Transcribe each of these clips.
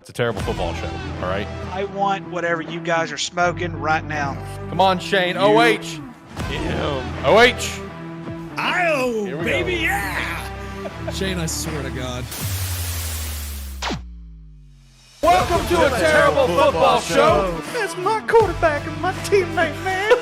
It's a terrible football show, all right? I want whatever you guys are smoking right now. Come on, Shane. OH. OH. Oh, baby, yeah! Shane, I swear to God. Welcome to a terrible football show. That's my quarterback and my teammate, man.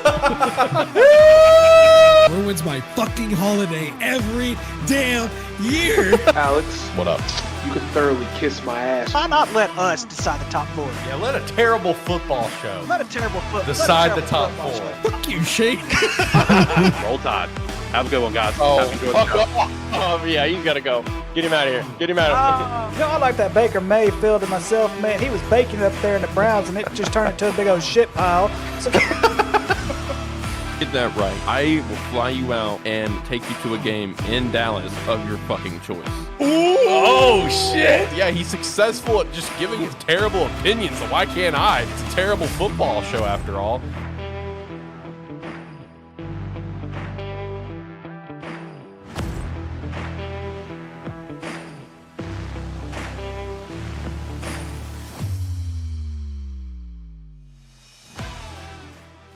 Ruins my fucking holiday every damn year. Alex, What up? you could thoroughly kiss my ass. Why not let us decide the top four? Yeah, let a terrible football show Let a terrible decide the top four. Fuck you, Shane. Roll Tide. Have a good one, guys. Oh, Enjoy the show. yeah, you gotta go. Get him out of here. Get him out of here. I like that Baker Mayfield and myself, man. He was baking up there in the Browns, and it just turned into a big old shit pile. So Get that right. I will fly you out and take you to a game in Dallas of your fucking choice. Oh, shit. Yeah, he's successful at just giving his terrible opinions, so why can't I? It's a terrible football show after all.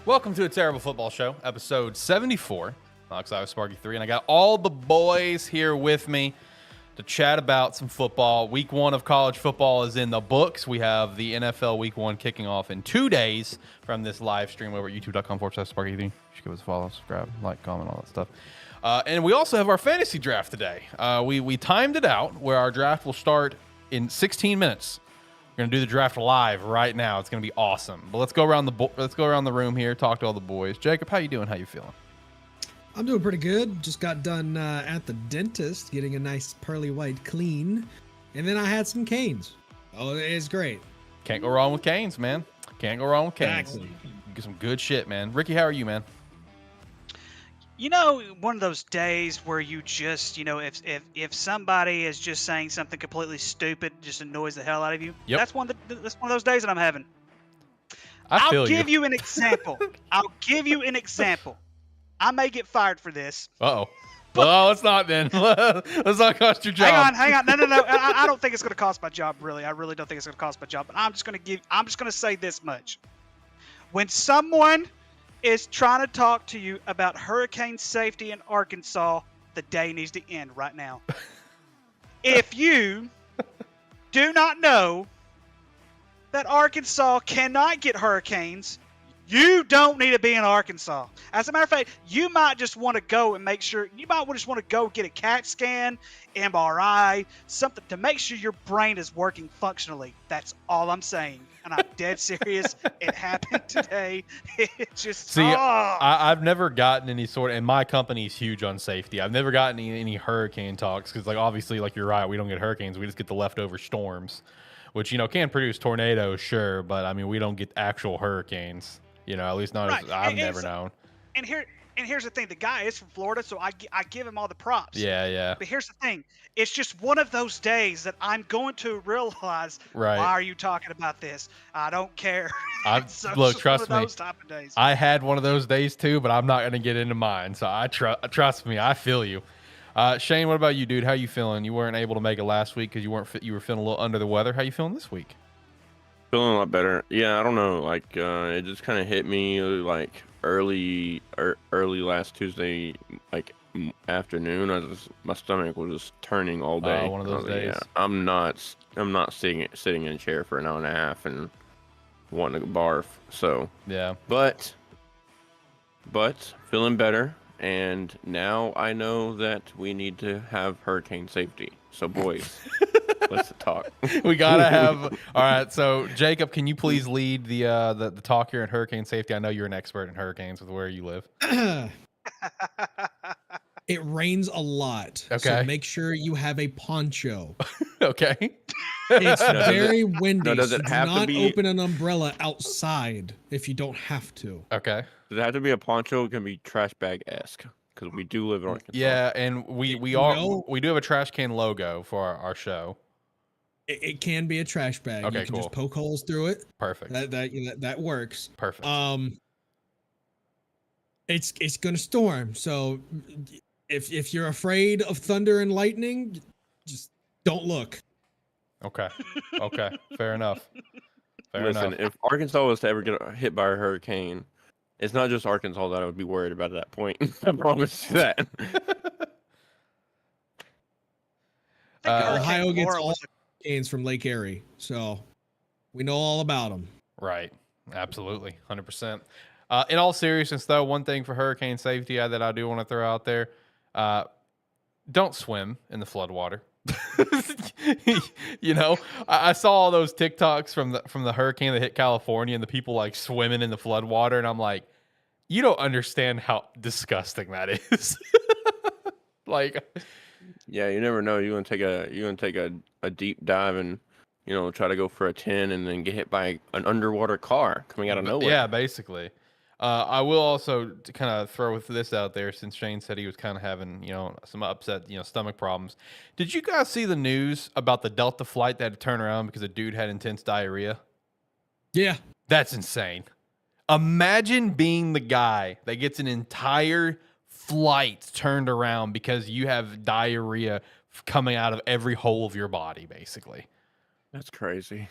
Welcome to a terrible football show, episode 74. Alex, I was Sparky 3, and I got all the boys here with me to chat about some football. Week 1 of college football is in the books. We have the NFL Week 1 kicking off in 2 days from this live stream over at youtube.com/Sparky3. You should give us a follow, subscribe, like, comment, all that stuff. And we also have our fantasy draft today. We timed it out where our draft will start in 16 minutes. We're gonna do the draft live right now. It's gonna be awesome. But let's go around the room here, talk to all the boys. Jacob, how you doing? How you feeling? I'm doing pretty good. Just got done at the dentist getting a nice pearly white clean. And then I had some canes. Oh, it's great. Can't go wrong with canes, man. Can't go wrong with canes. Exactly. Get some good shit, man. Ricky, how are you, man? you know, one of those days where you just, if somebody is just saying something completely stupid, just annoys the hell out of you. Yep. That's one of those days that I'm having. I'll give you an example. I'll give you an example. I may get fired for this. Uh-oh. Well, let's not then. Let's not cost your job. Hang on. No. I don't think it's going to cost my job, really. I really don't think it's going to cost my job. But I'm just going to say this much. When someone is trying to talk to you about hurricane safety in Arkansas, the day needs to end right now. If you do not know that Arkansas cannot get hurricanes, you don't need to be in Arkansas. As a matter of fact, you might just want to go and make sure, you might just want to go get a CAT scan, MRI, something to make sure your brain is working functionally. That's all I'm saying. And I'm dead serious. It happened today. It just, I've never gotten any sort, and my company's huge on safety. I've never gotten any hurricane talks because, like, obviously, like, you're right, we don't get hurricanes. We just get the leftover storms, which, can produce tornadoes, sure, but, I mean, we don't get actual hurricanes. At least not right. as I've never known. And here's the thing. The guy is from Florida, so I give him all the props. Yeah. But here's the thing. It's just one of those days that I'm going to realize, right. Why are you talking about this? I don't care. Look, trust me. Those type of days. I had one of those days too, but I'm not going to get into mine. So trust me. I feel you. Shane, what about you, dude? How you feeling? You weren't able to make it last week because you were feeling a little under the weather. How you feeling this week? Feeling a lot better. Yeah, I don't know. Like, it just kind of hit me like early last Tuesday, like afternoon. My stomach was just turning all day. One of those days. Yeah, I'm not sitting in a chair for an hour and a half and wanting to barf. So yeah, but feeling better. And now I know that we need to have hurricane safety. So boys, let's talk. We gotta have. All right. So Jacob, can you please lead the talk here in hurricane safety? I know you're an expert in hurricanes with where you live. It rains a lot. Okay. So make sure you have a poncho. Okay. It's very windy. No, does so it do have to not be- open an umbrella outside if you don't have to. Okay. Does it have to be a poncho? It can be trash bag-esque because we do live in Arkansas. Yeah, and we do have a trash can logo for our show. It can be a trash bag. Okay, you can cool. just poke holes through it. Perfect. That works. Perfect. It's gonna storm. So if you're afraid of thunder and lightning, just don't look. Okay. Okay. Fair enough. Fair Listen, enough. if Arkansas was to ever get hit by a hurricane, it's not just Arkansas that I would be worried about at that point. I promise you that. I think Uh, Hurricane Ohio gets Laura all was hurricanes from Lake Erie, so we know all about them. Right. Absolutely. 100%. In all seriousness, though, one thing for hurricane safety that I do want to throw out there, don't swim in the floodwater. You know, I saw all those TikToks from the hurricane that hit California and the people like swimming in the floodwater, and I'm like, you don't understand how disgusting that is. Like, Yeah, you never know. You're gonna take a deep dive and try to go for a 10 and then get hit by an underwater car coming out of nowhere. yeah, basically. I will also kind of throw with this out there since Shane said he was kind of having, some upset, stomach problems. Did you guys see the news about the Delta flight that had to turn around because a dude had intense diarrhea? Yeah. That's insane. Imagine being the guy that gets an entire flight turned around because you have diarrhea coming out of every hole of your body, basically. That's crazy.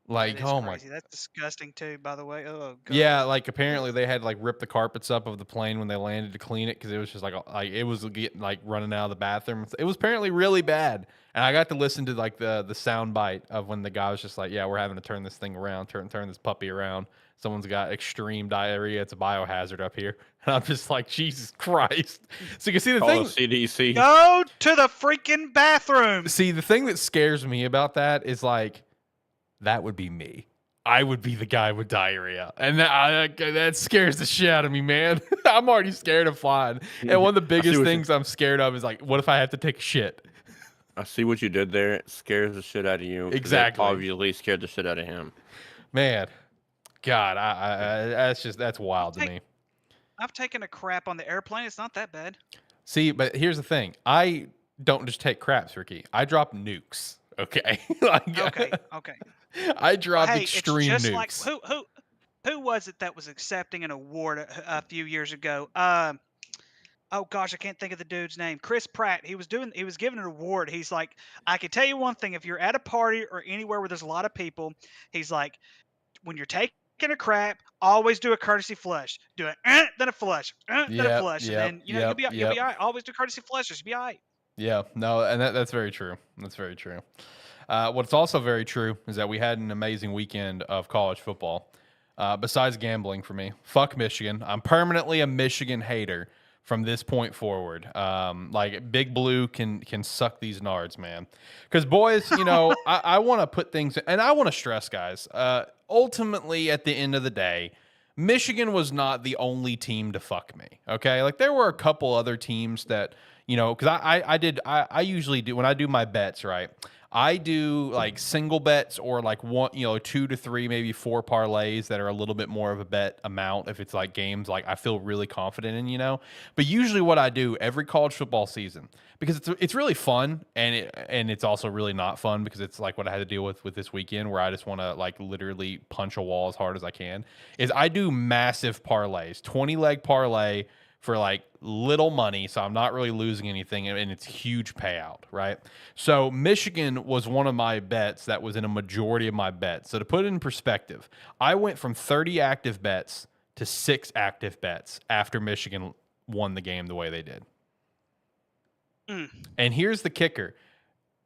Like, that is oh my. crazy. That's disgusting too, by the way. Oh god. Yeah, like apparently they had like ripped the carpets up of the plane when they landed to clean it because it was just like it was getting like running out of the bathroom. It was apparently really bad, and I got to listen to like the sound bite of when the guy was just like, "Yeah, we're having to turn this thing around, turn this puppy around. Someone's got extreme diarrhea. It's a biohazard up here." And I'm just like, Jesus Christ! So you can see the Call thing. CDC. Go to the freaking bathroom. See, the thing that scares me about that is like, that would be me. I would be the guy with diarrhea. And that scares the shit out of me, man. I'm already scared of flying. And one of the biggest things I'm scared of is like, what if I have to take a shit? I see what you did there. It scares the shit out of you. 'Cause it Exactly. obviously scared the shit out of him. Man, God, that's wild to me. I've taken a crap on the airplane. It's not that bad. See, but here's the thing. I don't just take craps, Ricky. I drop nukes. Okay. Okay. Okay. I drop Hey, extreme it's just nukes. like who was it that was accepting an award a few years ago? Oh gosh, I can't think of the dude's name. Chris Pratt. He was given an award. He's like, I can tell you one thing: if you're at a party or anywhere where there's a lot of people, he's like, when you're taking a crap, always do a courtesy flush. Do it, then a flush, then a Yep, flush, yep, and then you'll be yep. all right. Always do courtesy flushes. You'll be all right. Yeah, no, and that's very true. That's very true. What's also very true is that we had an amazing weekend of college football. Besides gambling for me, fuck Michigan. I'm permanently a Michigan hater from this point forward. Like Big Blue can suck these nards, man. Because boys, I want to put things, and I want to stress, guys. Ultimately, at the end of the day, Michigan was not the only team to fuck me. Okay, like there were a couple other teams that because I usually do when I do my bets, right? I do like single bets or like 2 to 3, maybe 4 parlays that are a little bit more of a bet amount if it's like games like I feel really confident in. But usually what I do every college football season, because it's really fun and it's also really not fun because it's like what I had to deal with this weekend where I just want to like literally punch a wall as hard as I can, is I do massive parlays, 20-leg parlay for like little money, so I'm not really losing anything, and it's huge payout, right? So Michigan was one of my bets that was in a majority of my bets. So to put it in perspective, I went from 30 active bets to 6 active bets after Michigan won the game the way they did. And here's the kicker.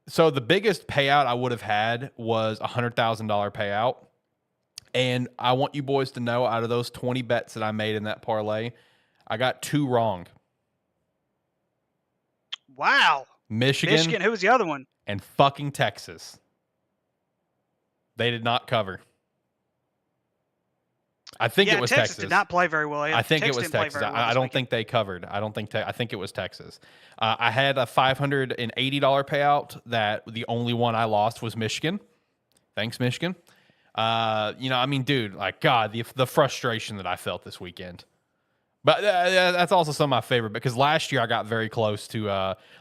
So the biggest payout I would have had was a $100,000 payout. And I want you boys to know, out of those 20 bets that I made in that parlay, I got 2 wrong. Wow. Michigan. Who was the other one? And fucking Texas. They did not cover. I think it was Texas. Did not play very well. I think it was Texas. I don't think they covered. I think it was Texas. I had a $580 payout that the only one I lost was Michigan. Thanks, Michigan. Dude, like God, the frustration that I felt this weekend. But that's also some of my favorite, because last year I got very close to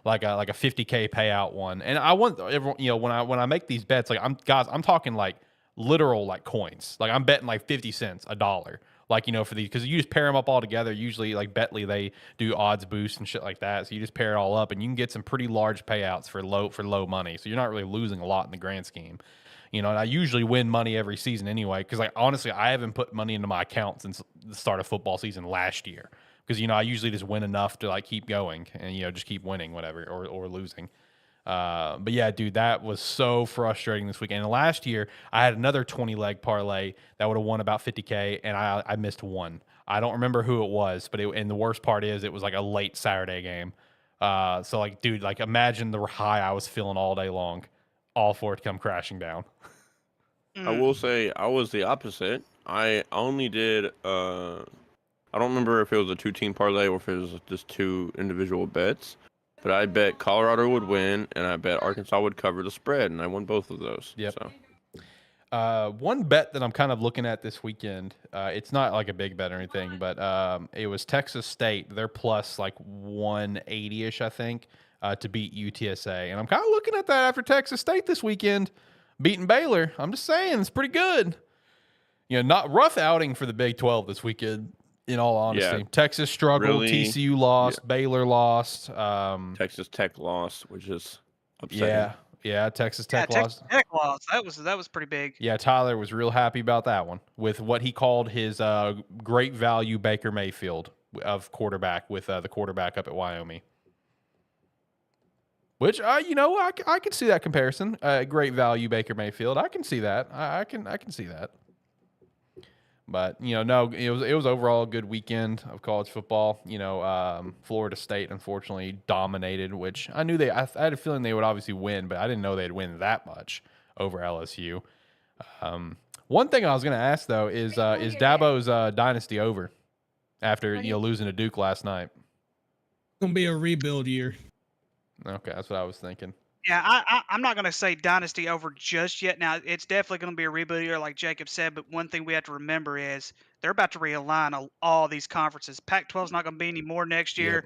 like a $50K payout one, and I want everyone, when I make these bets, like I'm talking like literal like coins, like I'm betting like 50 cents, $1 Like, for because you just pair them up all together. Usually, like Betley, they do odds boost and shit like that. So you just pair it all up, and you can get some pretty large payouts for low money. So you're not really losing a lot in the grand scheme. And I usually win money every season anyway. Because honestly, I haven't put money into my account since the start of football season last year. Because I usually just win enough to like keep going and just keep winning whatever or losing. But yeah, dude, that was so frustrating this weekend. And last year, I had another 20 leg parlay that would have won about 50K, and I missed one. I don't remember who it was, but and the worst part is it was like a late Saturday game. So like, dude, like imagine the high I was feeling all day long, all for it to come crashing down. I will say I was the opposite. I only did. I don't remember if it was a 2-team parlay or if it was just 2 individual bets. But I bet Colorado would win, and I bet Arkansas would cover the spread, and I won both of those. Yep. So. One bet that I'm kind of looking at this weekend, it's not like a big bet or anything, but it was Texas State. They're plus like 180-ish, I think, to beat UTSA. And I'm kind of looking at that after Texas State this weekend, beating Baylor. I'm just saying, it's pretty good. Not rough outing for the Big 12 this weekend. In all honesty, Yeah, Texas struggled, really, TCU lost, Baylor lost, Texas Tech lost, which is upsetting. Yeah, Texas Tech lost. Tech lost. That was pretty big. Yeah, Tyler was real happy about that one with what he called his great value Baker Mayfield of quarterback with the quarterback up at Wyoming. Which I can see that comparison. Great value Baker Mayfield. I can see that. I can see that. But no, it was overall a good weekend of college football. Florida State unfortunately dominated, which I knew I had a feeling they would obviously win, but I didn't know they'd win that much over LSU. One thing I was going to ask though is Dabo's dynasty over after losing to Duke last night? It's gonna be a rebuild year. Okay, that's what I was thinking. Yeah, I'm not going to say dynasty over just yet. Now, it's definitely going to be a rebuild year, like Jacob said. But one thing we have to remember is they're about to realign all these conferences. Pac-12 is not going to be any more next year. Yep.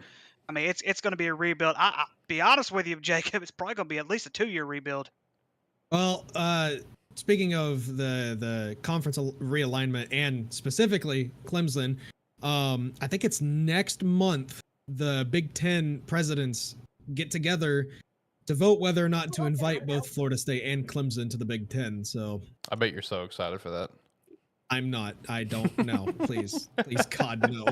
I mean, it's going to be a rebuild. I be honest with you, Jacob, it's probably going to be at least a 2-year rebuild. Well, speaking of the conference realignment and specifically Clemson, I think it's next month the Big Ten presidents get together to vote whether or not to invite both Florida State and Clemson to the Big Ten. So I bet you're so excited for that. I'm not. I don't know. Please, God, no.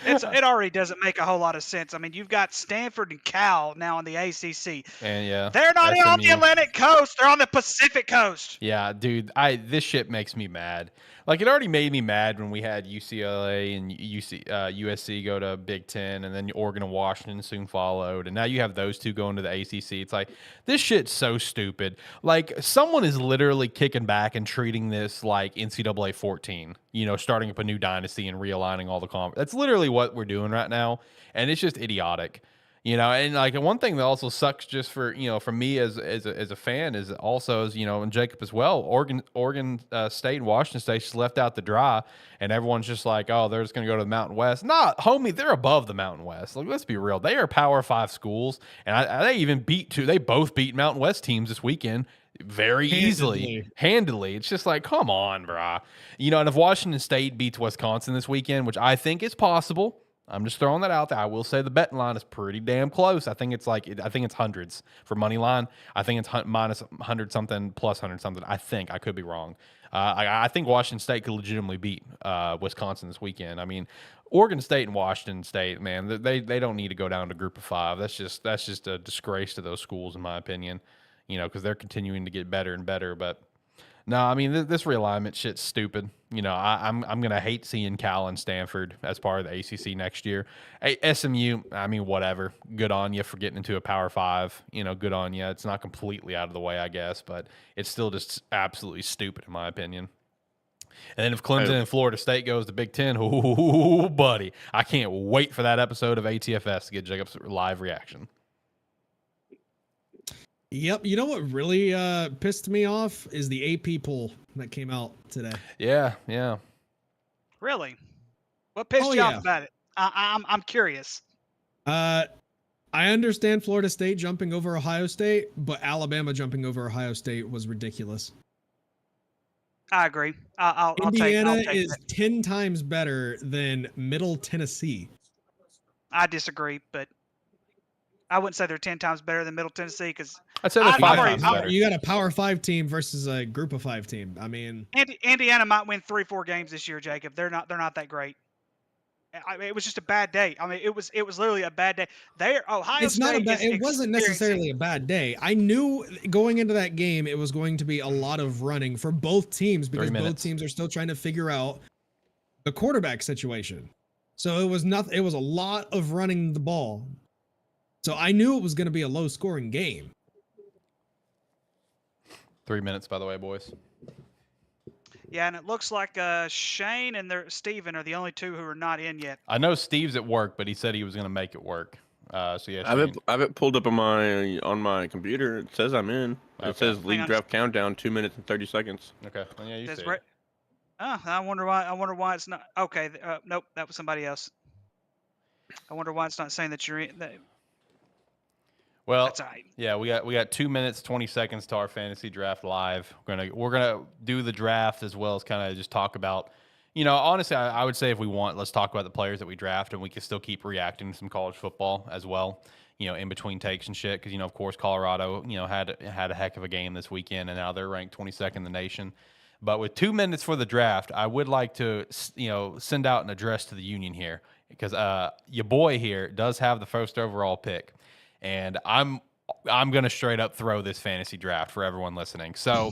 It already doesn't make a whole lot of sense. I mean, you've got Stanford and Cal now on the ACC. And yeah, they're not on the SMU. Atlantic coast. They're on the Pacific coast. Yeah, dude, this shit makes me mad. Like, it already made me mad when we had UCLA and USC go to Big Ten, and then Oregon and Washington soon followed, and now you have those two going to the ACC. It's like, this shit's so stupid. Like, someone is literally kicking back and treating this like NCAA 14, starting up a new dynasty and realigning all the conference. That's literally what we're doing right now, and it's just idiotic. And like one thing that also sucks just for for me as a fan is also and Jacob as well. Oregon State and Washington State just left out the dry, and everyone's just like, oh, they're just gonna go to the Mountain West. Nah, homie, they're above the Mountain West. Like, let's be real, they are Power 5 schools, and they even they both beat Mountain West teams this weekend very easily, handily. It's just like, come on, brah. And if Washington State beats Wisconsin this weekend, which I think is possible. I'm just throwing that out there. I will say the betting line is pretty damn close. I think it's hundreds for money line. I think it's minus 100 something, plus 100 something. I could be wrong. I think Washington State could legitimately beat Wisconsin this weekend. I mean, Oregon State and Washington State, man, they don't need to go down to Group of 5. That's just a disgrace to those schools, in my opinion. Because they're continuing to get better and better, but. No, I mean, this realignment shit's stupid. I'm going to hate seeing Cal and Stanford as part of the ACC next year. SMU, I mean, whatever. Good on you for getting into a Power 5. Good on you. It's not completely out of the way, I guess, but it's still just absolutely stupid in my opinion. And then if Clemson and Florida State goes to Big Ten, ooh, buddy, I can't wait for that episode of ATFS to get Jacob's live reaction. Yep. You know what really pissed me off is the AP poll that came out today. Yeah. Really? What pissed you off about it? I'm curious. I understand Florida State jumping over Ohio State, but Alabama jumping over Ohio State was ridiculous. I agree. I'll Indiana take is that. 10 times better than Middle Tennessee. I disagree, but I wouldn't say they're 10 times better than Middle Tennessee because I'd say they're I've 5 already- times I'm- better. You got a Power 5 team versus a Group of 5 team. I mean, Indiana might win 3-4 games this year, Jacob. They're not that great. I mean, it was just a bad day. I mean, it was literally a bad day. Ohio it's not a State bad. is It wasn't necessarily a bad day. I knew going into that game it was going to be a lot of running for both teams because 3 both minutes. teams are still trying to figure out the quarterback situation. So it was nothing. It was a lot of running the ball. So I knew it was going to be a low scoring game. 3 minutes, by the way, boys. Yeah, and it looks like Shane and Steven are the only two who are not in yet. I know Steve's at work, but he said he was going to make it work. So yeah, I Shane. have it pulled up on my computer. It says I'm in. Okay. It says Hang league on. draft countdown 2 minutes and 30 seconds. Okay. Well, yeah, you Does see. Brett- I wonder why it's not. Okay, nope, that was somebody else. I wonder why it's not saying that you're in. Well, That's all right. yeah, we got 2 minutes 20 seconds to our fantasy draft live. We're gonna do the draft as well as kind of just talk about, honestly, I would say if we want, let's talk about the players that we draft, and we can still keep reacting to some college football as well. In between takes and shit, because of course Colorado, had a heck of a game this weekend, and now they're ranked 22nd in the nation. But with 2 minutes for the draft, I would like to, send out an address to the union here because your boy here does have the first overall pick. And I'm going to straight up throw this fantasy draft for everyone listening. So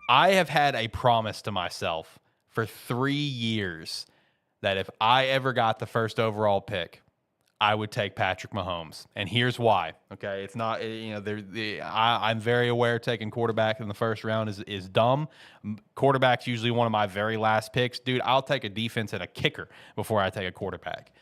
I have had a promise to myself for 3 years that if I ever got the first overall pick, I would take Patrick Mahomes. And here's why. Okay. It's not, I'm very aware taking quarterback in the first round is dumb. Quarterback's usually one of my very last picks. Dude, I'll take a defense and a kicker before I take a quarterback.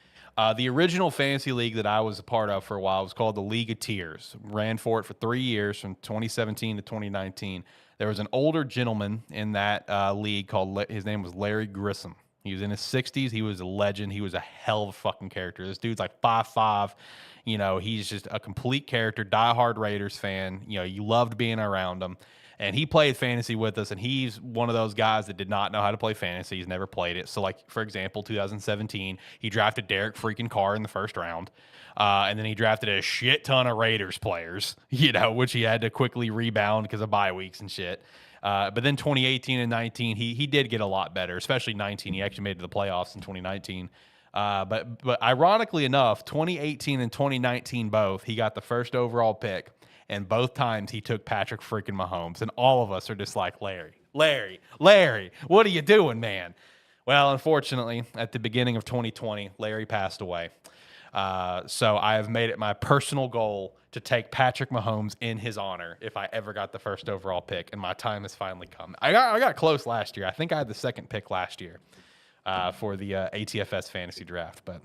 The original fantasy league that I was a part of for a while was called the League of Tiers. Ran for it for 3 years from 2017 to 2019. There was an older gentleman in that league his name was Larry Grissom. He was in his 60s. He was a legend. He was a hell of a fucking character. This dude's like 5'5". He's just a complete character, diehard Raiders fan. You loved being around him. And he played fantasy with us, and he's one of those guys that did not know how to play fantasy. He's never played it. So, like, for example, 2017, he drafted Derek freaking Carr in the first round. And then he drafted a shit ton of Raiders players, which he had to quickly rebound because of bye weeks and shit. But then 2018 and 19, he did get a lot better, especially 19. He actually made it to the playoffs in 2019. But ironically enough, 2018 and 2019 both, he got the first overall pick. And both times he took Patrick freaking Mahomes. And all of us are just like, Larry, what are you doing, man? Well, unfortunately, at the beginning of 2020, Larry passed away. So I have made it my personal goal to take Patrick Mahomes in his honor if I ever got the first overall pick. And my time has finally come. I got close last year. I think I had the second pick last year for the ATFS fantasy draft. But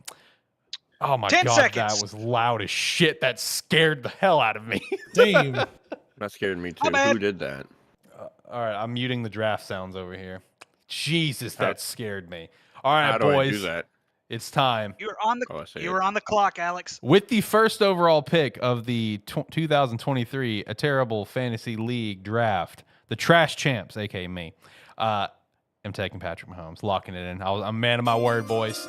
oh my 10 God, seconds. that was loud as shit. That scared the hell out of me. Damn. That scared me My too. bad. Who did that? All right, I'm muting the draft sounds over here. Jesus, that scared me. All right, How do boys, I do that? it's time. You were on the clock, Alex. With the first overall pick of the 2023 A Terrible Fantasy League draft, the Trash Champs, aka me, I'm taking Patrick Mahomes, locking it in. I'm a man of my word, boys.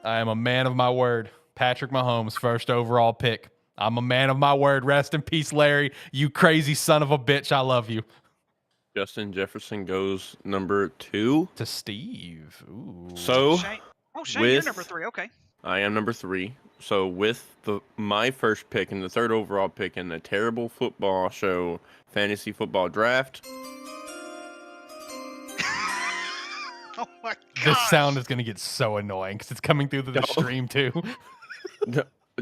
I am a man of my word. Patrick Mahomes, first overall pick. I'm a man of my word. Rest in peace, Larry. You crazy son of a bitch. I love you. Justin Jefferson goes number 2. To Steve. Ooh. So Shane, you're with- number 3. Okay. I am number 3. So with my first pick and the third overall pick in the Terrible Football Show fantasy football draft, Oh my God. This sound is going to get so annoying because it's coming through the stream too.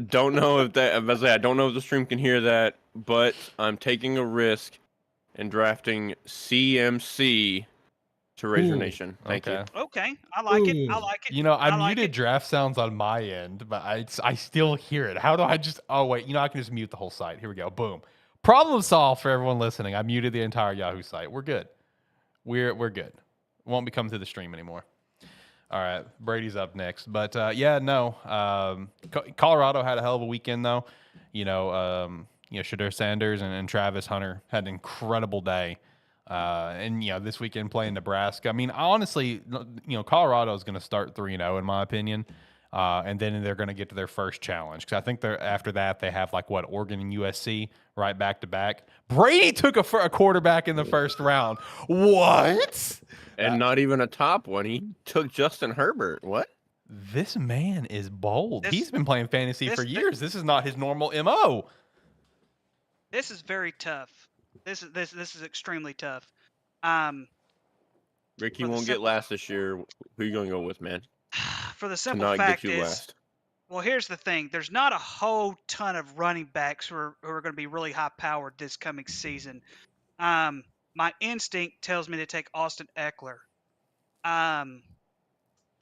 don't know if that. I don't know if the stream can hear that, but I'm taking a risk and drafting CMC to Razor Ooh, Nation. Thank you. Okay. I like it. I Ooh. like it. I like muted it. draft sounds on my end, but I still hear it. How do I just? Oh wait, I can just mute the whole site. Here we go. Boom. Problem solved for everyone listening. I muted the entire Yahoo site. We're good. We're good. Won't be coming through the stream anymore. All right, Brady's up next, but Colorado had a hell of a weekend though. Shadur Sanders and Travis Hunter had an incredible day. And this weekend playing Nebraska. I mean, honestly, Colorado is going to start 3-0 in my opinion, and then they're going to get to their first challenge because I think after that they have Oregon and USC right back to back. Brady took a quarterback in the first round. What? And not even a top one. He took Justin Herbert. What? This man is bold. He's been playing fantasy for years. This is not his normal MO. This is very tough. This is extremely tough. Ricky won't get last this year. Who you gonna go with, man? For the simple Cannot fact get you is, last. well, here's the thing. There's not a whole ton of running backs who are going to be really high powered this coming season. My instinct tells me to take Austin Eckler. I'm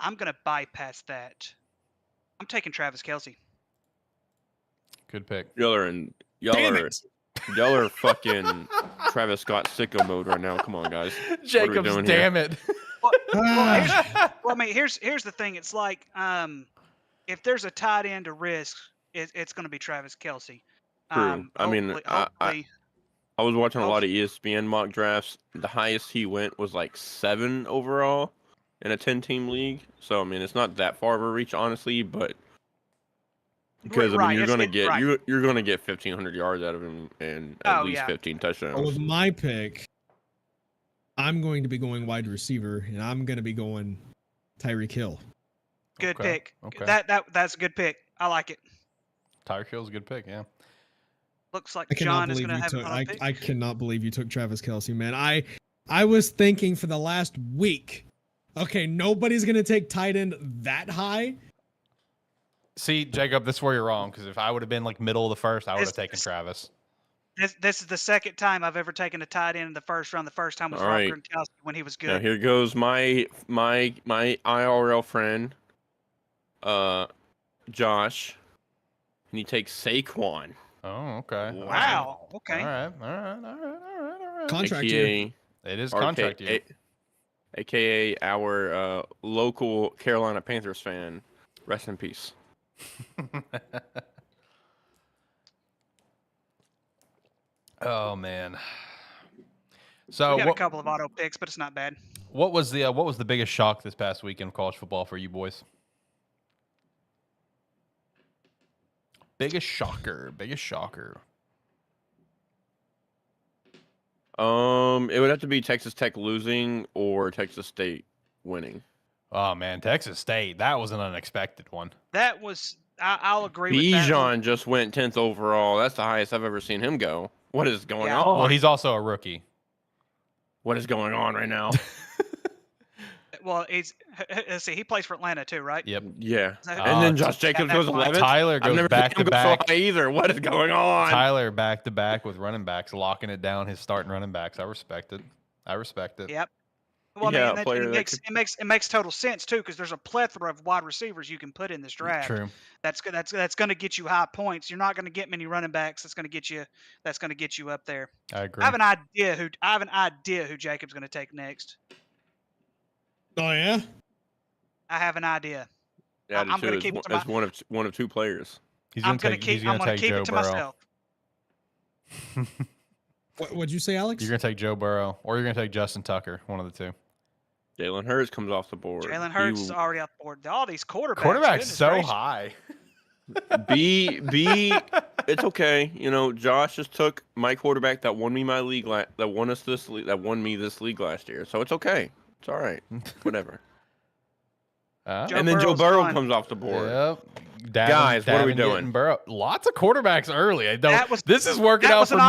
going to bypass that. I'm taking Travis Kelce. Good pick. Y'all are fucking Travis Scott sicko mode right now. Come on, guys. Jacobs, damn it. Here's the thing. It's like, if there's a tight end to risk, it's going to be Travis Kelce. True. I mean, hopefully, I was watching a lot of ESPN mock drafts. The highest he went was 7 overall in a 10-team league. So I mean, it's not that far of a reach, honestly. But because I mean, you're gonna get 1,500 yards out of him and at least 15 touchdowns. With my pick, I'm going to be going wide receiver, and I'm going to be going Tyreek Hill. Good pick. Okay. That's a good pick. I like it. Tyreek Hill's a good pick, yeah. Looks like I cannot John is believe going to you have took. a pick. I cannot believe you took Travis Kelce, man. I was thinking for the last week, okay, nobody's going to take tight end that high. See, Jacob, this is where you're wrong because if I would have been middle of the first, I would have taken Travis. This is the second time I've ever taken a tight end in the first round. The first time was Rob Gronkowski when he was good. Now here goes my IRL friend, Josh, and he takes Saquon. Oh, okay. Wow. Okay. All right. Contract year. It is contract year. AKA our local Carolina Panthers fan. Rest in peace. Oh man. So we got a couple of auto picks, but it's not bad. What was the biggest shock this past weekend of college football for you boys? Biggest shocker. It would have to be Texas Tech losing or Texas State winning. Oh man, Texas State. That was an unexpected one. That was. I'll agree with that. Bijan just went 10th overall. That's the highest I've ever seen him go. What is going on? Well, he's also a rookie. What is going on right now? Well, let's see. He plays for Atlanta too, right? Yep. Yeah. And then Josh Jacobs goes 11th. Tyler goes back to back. Either. What is going on? Tyler back to back with running backs, locking it down. His starting running backs. I respect it. Yep. Well, Yeah, I mean, it makes total sense too, because there's a plethora of wide receivers you can put in this draft. True. That's going to get you high points. You're not going to get many running backs. That's going to get you up there. I agree. I have an idea who Jacob's going to take next. Oh yeah. I have an idea. Yeah, I'm going to keep it to one of two players. I'm going to keep it to myself. What'd you say, Alex? You're going to take Joe Burrow, or you're going to take Justin Tucker, one of the two. Jalen Hurts comes off the board. Jalen Hurts is already off the board. All these quarterbacks. Quarterback's so high. It's okay. You know, Josh just took my quarterback that won me my league that won me this league last year. So it's okay. It's all right. Whatever. And then Joe Burrow comes off the board. Yep. Guys, what are we doing? Burrow. Lots of quarterbacks early. This is working out for me.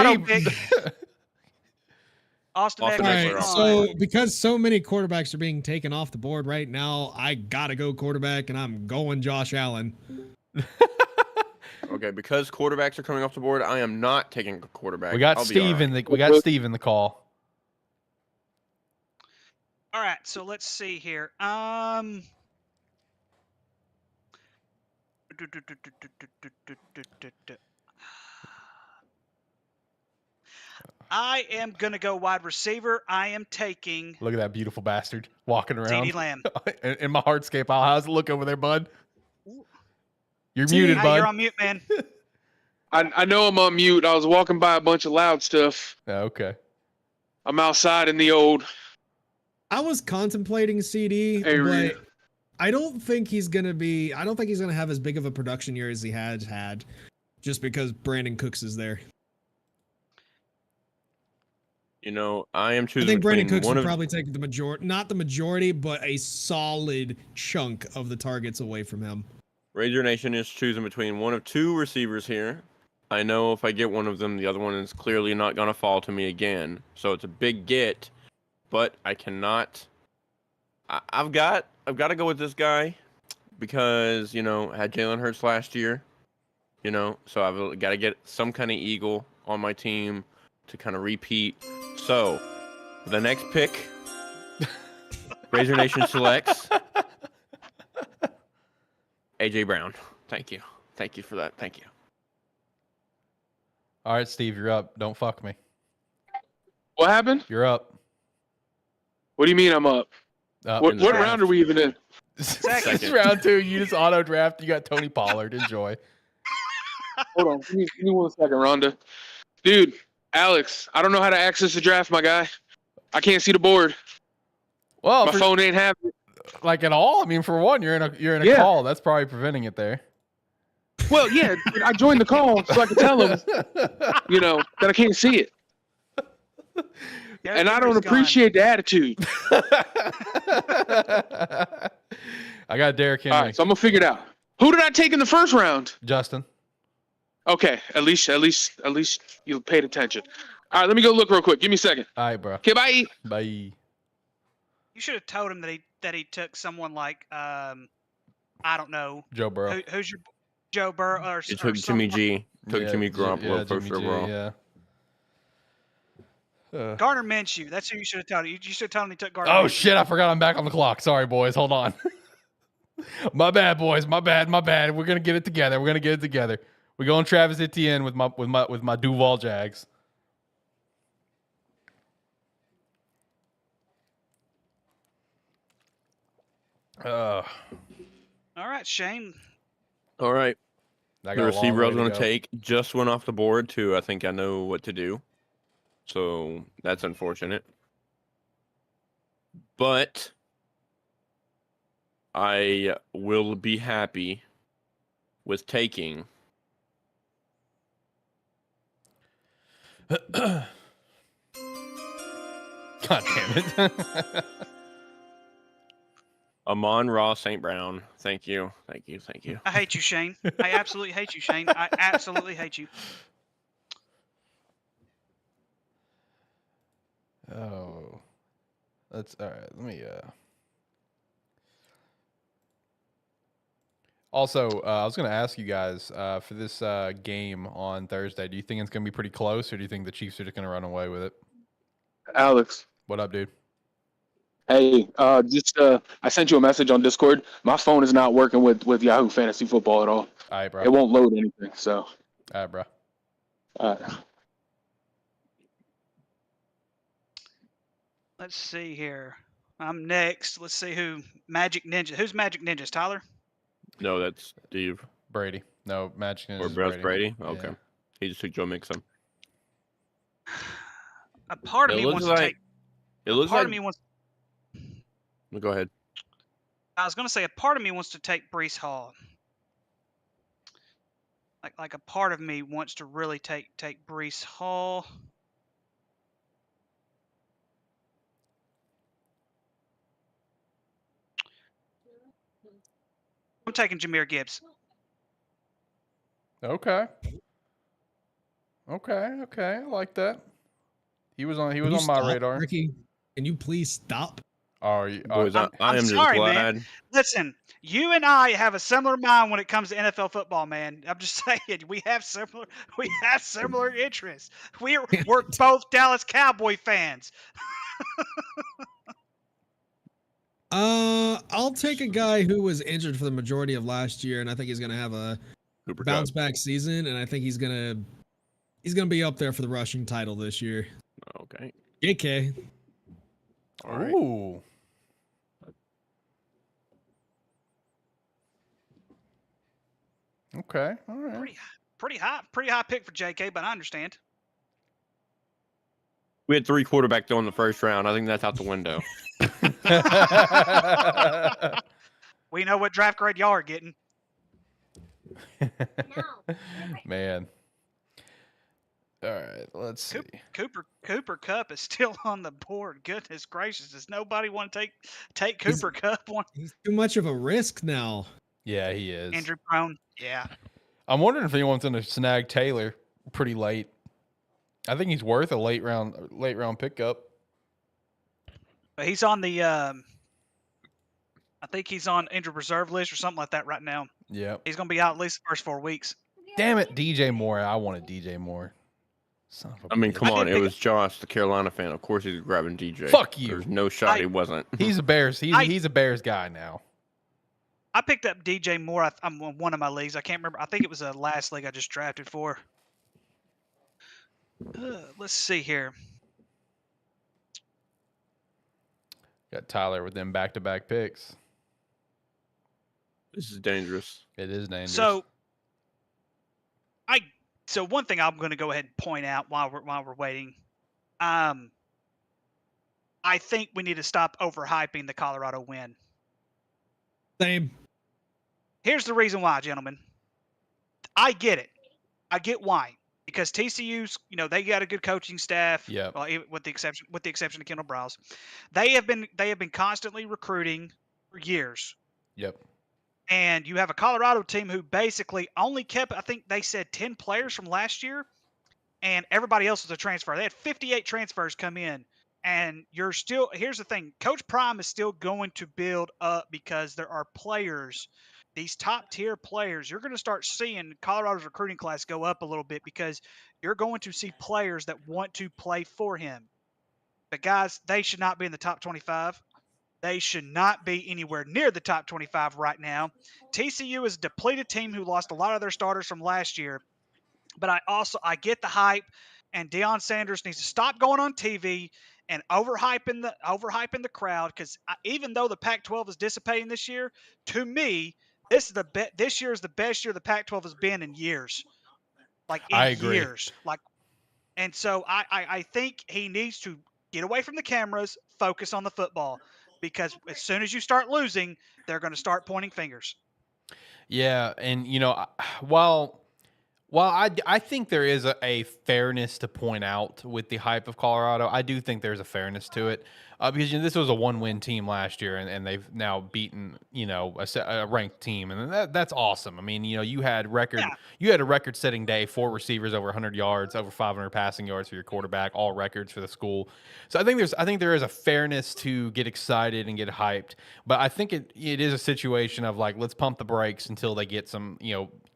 Austin All right, so because so many quarterbacks are being taken off the board right now, I gotta go quarterback, and I'm going Josh Allen. Okay, because quarterbacks are coming off the board, I am not taking a quarterback. We got Steve in the call. All right, so let's see here. I am going to go wide receiver. I am taking... Look at that beautiful bastard walking around. CeeDee Lamb. In my hardscape, how's it look over there, bud? You're muted, bud. You're on mute, man. I know I'm on mute. I was walking by a bunch of loud stuff. Okay. I'm outside in the old I was contemplating CD, area. but I don't think he's gonna have as big of a production year as he has had, just because Brandon Cooks is there. You know, I am I choosing think Brandon between Cooks one would of probably take the majority, not the majority, but a solid chunk of the targets away from him. Razor Nation is choosing between one of two receivers here. I know if I get one of them, the other one is clearly not going to fall to me again. So it's a big get, but I cannot. I've got to go with this guy because, you know, I had Jalen Hurts last year, you know, so I've got to get some kind of Eagle on my team to kind of repeat. So the next pick, Razor Nation selects AJ Brown. Thank you. Thank you for that. Thank you. All right, Steve, you're up. Don't fuck me. What happened? You're up. What do you mean I'm up? What in the round draft. are we even in? It's round 2. You just auto draft. You got Tony Pollard. Enjoy. Hold on. Give me 1 second, Rhonda. Dude, Alex, I don't know how to access the draft, my guy. I can't see the board. Well, My phone ain't having it. like at all. I mean, for one, you're in a Yeah. call. That's probably preventing it there. Well, yeah, I joined the call so I can tell him, you know, that I can't see it. Yeah, And I don't Denver's gone. appreciate the attitude. I got Derrick Henry. All right, so I'm gonna figure it out. Who did I take in the first round? Justin. Okay, at least you paid attention. All right, let me go look real quick. Give me a second. All right, bro. Okay, bye. Bye. You should have told him that he took someone like I don't know Joe Burrow. who's your Joe Burrow or He or took Jimmy someone- G. Took Yeah, Jimmy Garoppolo Jimmy first G, overall. yeah. Gardner Minshew. That's who you should have told him. You should have told him he took Gardner. Oh Minshew. shit! I forgot I'm back on the clock. Sorry, boys. Hold on. My bad, boys. My bad. We're gonna get it together. We're going Travis Etienne with my Duval Jags. All right, Shane. All right. I got The a long receiver I was way to going to go. take just went off the board, too. I think I know what to do. So that's unfortunate. But I will be happy with taking. God damn it. Amon-Ra St. Brown. Thank you. I hate you, Shane. I absolutely hate you, Shane. I absolutely hate you. Oh. That's all right. Let me Also, I was going to ask you guys for this game on Thursday, do you think it's going to be pretty close, or do you think the Chiefs are just going to run away with it? Alex. What up, dude? Hey, I sent you a message on Discord. My phone is not working with Yahoo Fantasy Football at all. All right, bro. It won't load anything. So, All right, bro. Let's see here. I'm next. Let's see who Magic Ninja. Who's Magic Ninjas? Tyler? No, that's Steve. Brady. No, Magic Ninjas Or is Brady. Brady. Okay. Yeah. He just took Joe Mixon. A part of It me looks wants like- to take. It looks Part like. of me wants. Go ahead. I was going to say a part of me wants to take Brees Hall. Like a part of me wants to really take Brees Hall. I'm taking Jahmyr Gibbs. Okay. I like that. He was on Can you my stop, radar. Ricky, can you please stop? Are you? Boys, I'm I am just sorry, man. glad. Listen, you and I have a similar mind when it comes to NFL football, man. I'm just saying we have similar interests. We're both Dallas Cowboy fans. I'll take a guy who was injured for the majority of last year, and I think he's gonna have a Cooper bounce Kupp. back season, and I think he's gonna be up there for the rushing title this year. Okay. JK. All right. Ooh. Okay. All right. Pretty high pick for JK, but I understand. We had 3 quarterbacks go in the first round. I think that's out the window. We know what draft grade y'all are getting. Man. All right, let's see. Cooper Cup is still on the board. Goodness gracious, does nobody want to take Cooper Cup? He's too much of a risk now. Yeah, he is. Injury prone. Yeah. I'm wondering if anyone's going to snag Taylor pretty late. I think he's worth a late round pickup. But he's on the I think he's on injured reserve list or something like that right now. Yeah. He's going to be out at least the first 4 weeks. Damn it, DJ Moore. I wanted DJ Moore. Son of a I mean, bitch. come on. It was Josh, the Carolina fan. Of course he's grabbing DJ. Fuck you. There's no shot he wasn't. He's a Bears. He's a Bears guy now. I picked up DJ Moore. I'm on one of my leagues. I can't remember. I think it was the last league I just drafted for. Let's see here. Got Tyler with them back-to-back picks. This is dangerous. It is dangerous. So one thing I'm going to go ahead and point out while we're waiting. I think we need to stop overhyping the Colorado win. Same. Here's the reason why, gentlemen. I get it. I get why. Because TCU's, they got a good coaching staff. Yeah. Well, with the exception of Kendall Browse, they have been constantly recruiting for years. Yep. And you have a Colorado team who basically only kept, I think they said 10 players from last year, and everybody else was a transfer. They had 58 transfers come in, and here's the thing, Coach Prime is still going to build up because there are players, these top tier players. You're going to start seeing Colorado's recruiting class go up a little bit because you're going to see players that want to play for him. But guys, they should not be in the top 25. They should not be anywhere near the top 25 right now. TCU is a depleted team who lost a lot of their starters from last year. But I get the hype, and Deion Sanders needs to stop going on TV and overhyping the crowd, because even though the Pac-12 is dissipating this year, to me, this year is the best year the Pac-12 has been in years. I agree. Years. And so I think he needs to get away from the cameras, focus on the football. Because as soon as you start losing, they're going to start pointing fingers. Yeah, and while I think there is a fairness to point out with the hype of Colorado, I do think there's a fairness to it because this was a 1-win team last year, and they've now beaten a ranked team, and that's awesome. I mean, you had a record-setting day, 4 receivers over 100 yards, over 500 passing yards for your quarterback, all records for the school. So I think there is a fairness to get excited and get hyped, but I think it is a situation of let's pump the brakes until they get some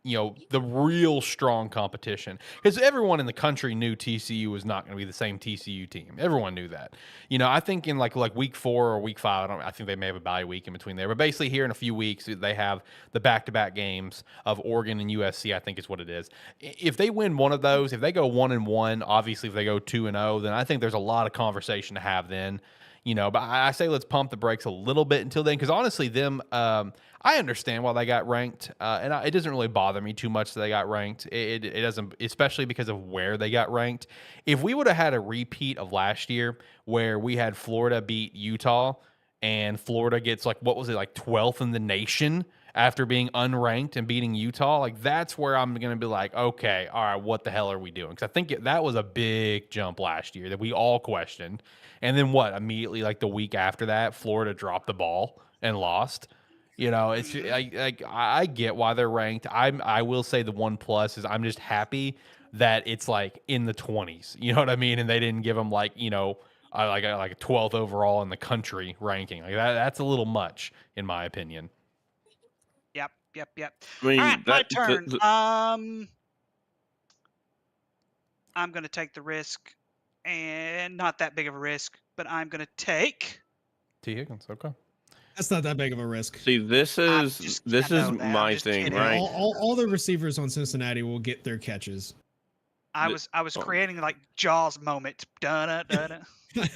the real strong competition, because everyone in the country knew TCU was not going to be the same TCU team. Everyone knew that. I think in like week 4 or week 5, I think they may have a bye week in between there, but basically here in a few weeks they have the back-to-back games of Oregon and USC. I think is what it is. If they win one of those, if they go 1-1, obviously if they go 2-0, then I think there's a lot of conversation to have then. But I say let's pump the brakes a little bit until then, because honestly, I understand why they got ranked, and it doesn't really bother me too much that they got ranked. It doesn't, especially because of where they got ranked. If we would have had a repeat of last year where we had Florida beat Utah, and Florida gets 12th in the nation after being unranked and beating Utah, that's where I'm going to be okay, all right, what the hell are we doing? Because I think that was a big jump last year that we all questioned. And then immediately the week after that, Florida dropped the ball and lost. It's I get why they're ranked. I will say the one plus is I'm just happy that it's in the 20s. You know what I mean? And they didn't give them a 12th overall in the country ranking. That's a little much in my opinion. Yep. I mean, All right, my turn. I'm going to take the risk, and not that big of a risk, but I'm going to take T. Higgins. Okay. That's not that big of a risk. See, this is my thing, kidding. right? All the receivers on Cincinnati will get their catches. I was creating Jaws moment. Dun-dun.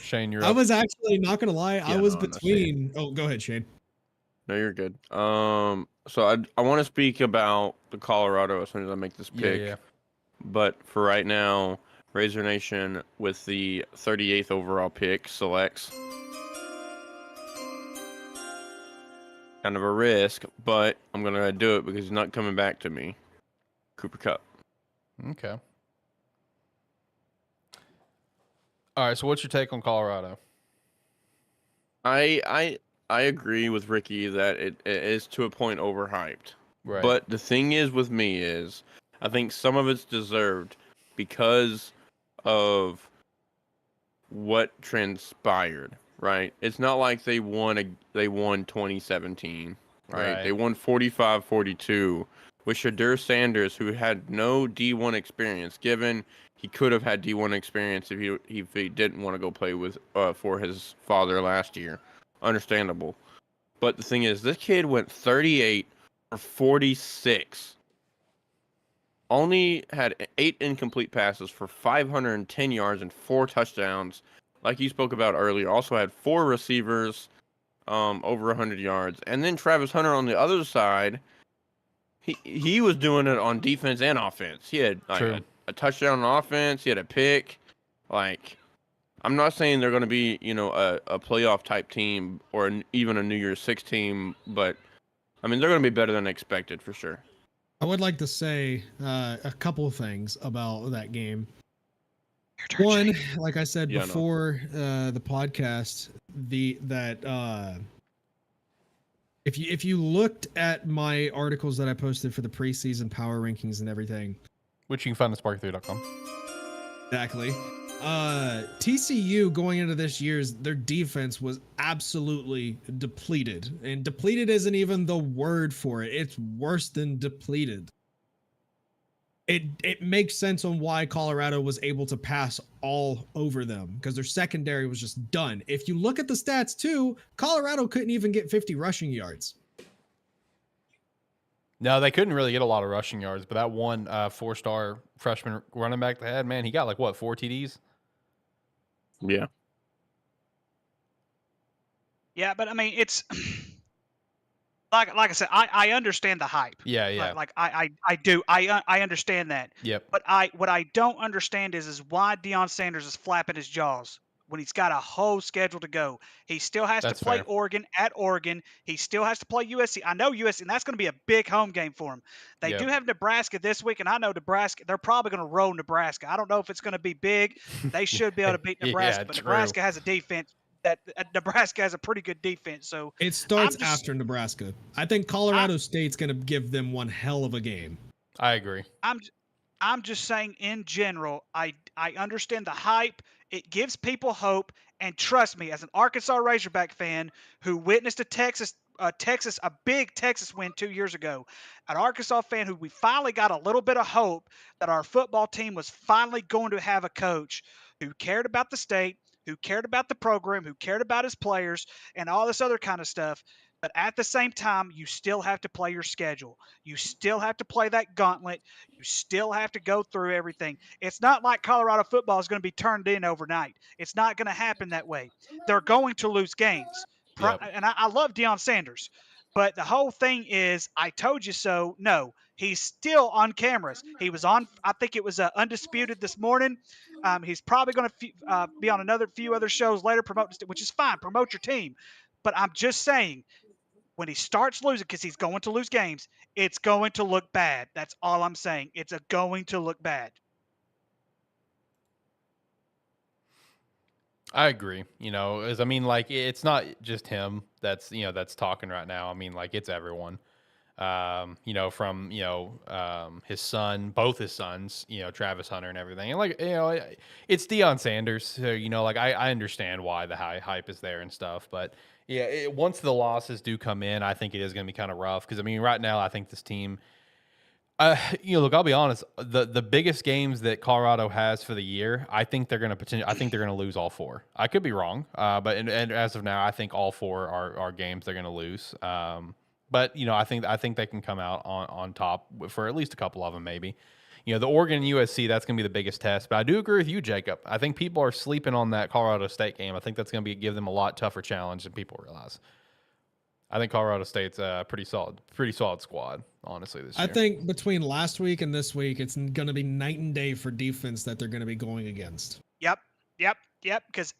Shane, you're I up. was actually not gonna lie. I was no, between. Oh, go ahead, Shane. No, you're good. So I want to speak about the Colorado as soon as I make this pick. Yeah. But for right now, Razor Nation with the 38th overall pick selects. Kind of a risk, but I'm going to do it because he's not coming back to me. Cooper Kupp. Okay. All right, so what's your take on Colorado? I agree with Ricky that it is to a point overhyped. Right. But the thing is with me is I think some of it's deserved because of what transpired, right? It's not like they won 2017, right? They won 45-42 with Shadur Sanders, who had no D1 experience, given he could have had D1 experience if he didn't want to go play with for his father last year. Understandable. But the thing is, this kid went 38 for 46. Only had 8 incomplete passes for 510 yards and 4 touchdowns. Like you spoke about earlier, also had 4 receivers over 100 yards. And then Travis Hunter on the other side, he was doing it on defense and offense. He had like a touchdown on offense. He had a pick. Like, I'm not saying they're going to be, a playoff type team or even a New Year's Six team, but I mean, they're going to be better than expected for sure. I would like to say a couple of things about that game. One, like I said before the podcast, if you looked at my articles that I posted for the preseason power rankings and everything, which you can find at sparky3.com. Exactly. TCU going into this year's, their defense was absolutely depleted, and depleted isn't even the word for it. It's worse than depleted. It makes sense on why Colorado was able to pass all over them, because their secondary was just done. If you look at the stats too, Colorado couldn't even get 50 rushing yards. No, they couldn't really get a lot of rushing yards, but that one 4-star freshman running back they had, man, he got 4 TDs? Yeah. Yeah, but I mean, it's like I said, I understand the hype. Yeah. I do. I understand that. Yep. But what I don't understand is why Deion Sanders is flapping his jaws when he's got a whole schedule to go. He still has to play Oregon at Oregon. He still has to play USC. I know USC, and that's going to be a big home game for him. They do have Nebraska this week, and I know Nebraska, they're probably going to roll Nebraska. I don't know if it's going to be big. They should be able to beat Nebraska, but Nebraska has a defense. Nebraska has a pretty good defense. So it starts after Nebraska. I think Colorado State's going to give them one hell of a game. I agree. I'm just saying in general, I understand the hype. It gives people hope. And trust me, as an Arkansas Razorback fan who witnessed a big Texas win 2 years ago, an Arkansas fan who we finally got a little bit of hope that our football team was finally going to have a coach who cared about the state, who cared about the program, who cared about his players, and all this other kind of stuff. But at the same time, you still have to play your schedule. You still have to play that gauntlet. You still have to go through everything. It's not like Colorado football is going to be turned in overnight. It's not going to happen that way. They're going to lose games. And I love Deion Sanders. But the whole thing is, I told you so. No, he's still on cameras. He was on, I think it was Undisputed this morning. He's probably going to be on another few other shows later, which is fine. Promote your team. But I'm just saying, when he starts losing, because he's going to lose games, it's going to look bad. That's all I'm saying. It's going to look bad. I agree. It's not just him that's talking right now. I mean, it's everyone. From his son, both his sons, Travis Hunter and everything. And it's Deion Sanders. So, I understand why the hype is there and stuff. But yeah, once the losses do come in, I think it is going to be kind of rough. Because, right now, I think this team, look, I'll be honest. The biggest games that Colorado has for the year, I think they're going to lose all 4. I could be wrong. But as of now, I think all 4 are games they're going to lose. But I think they can come out on top for at least a couple of them, maybe. The Oregon and USC, that's going to be the biggest test. But I do agree with you, Jacob. I think people are sleeping on that Colorado State game. I think that's going to give them a lot tougher challenge than people realize. I think Colorado State's a pretty solid squad, honestly, this year. I think between last week and this week, it's going to be night and day for defense that they're going to be going against. Yep. Because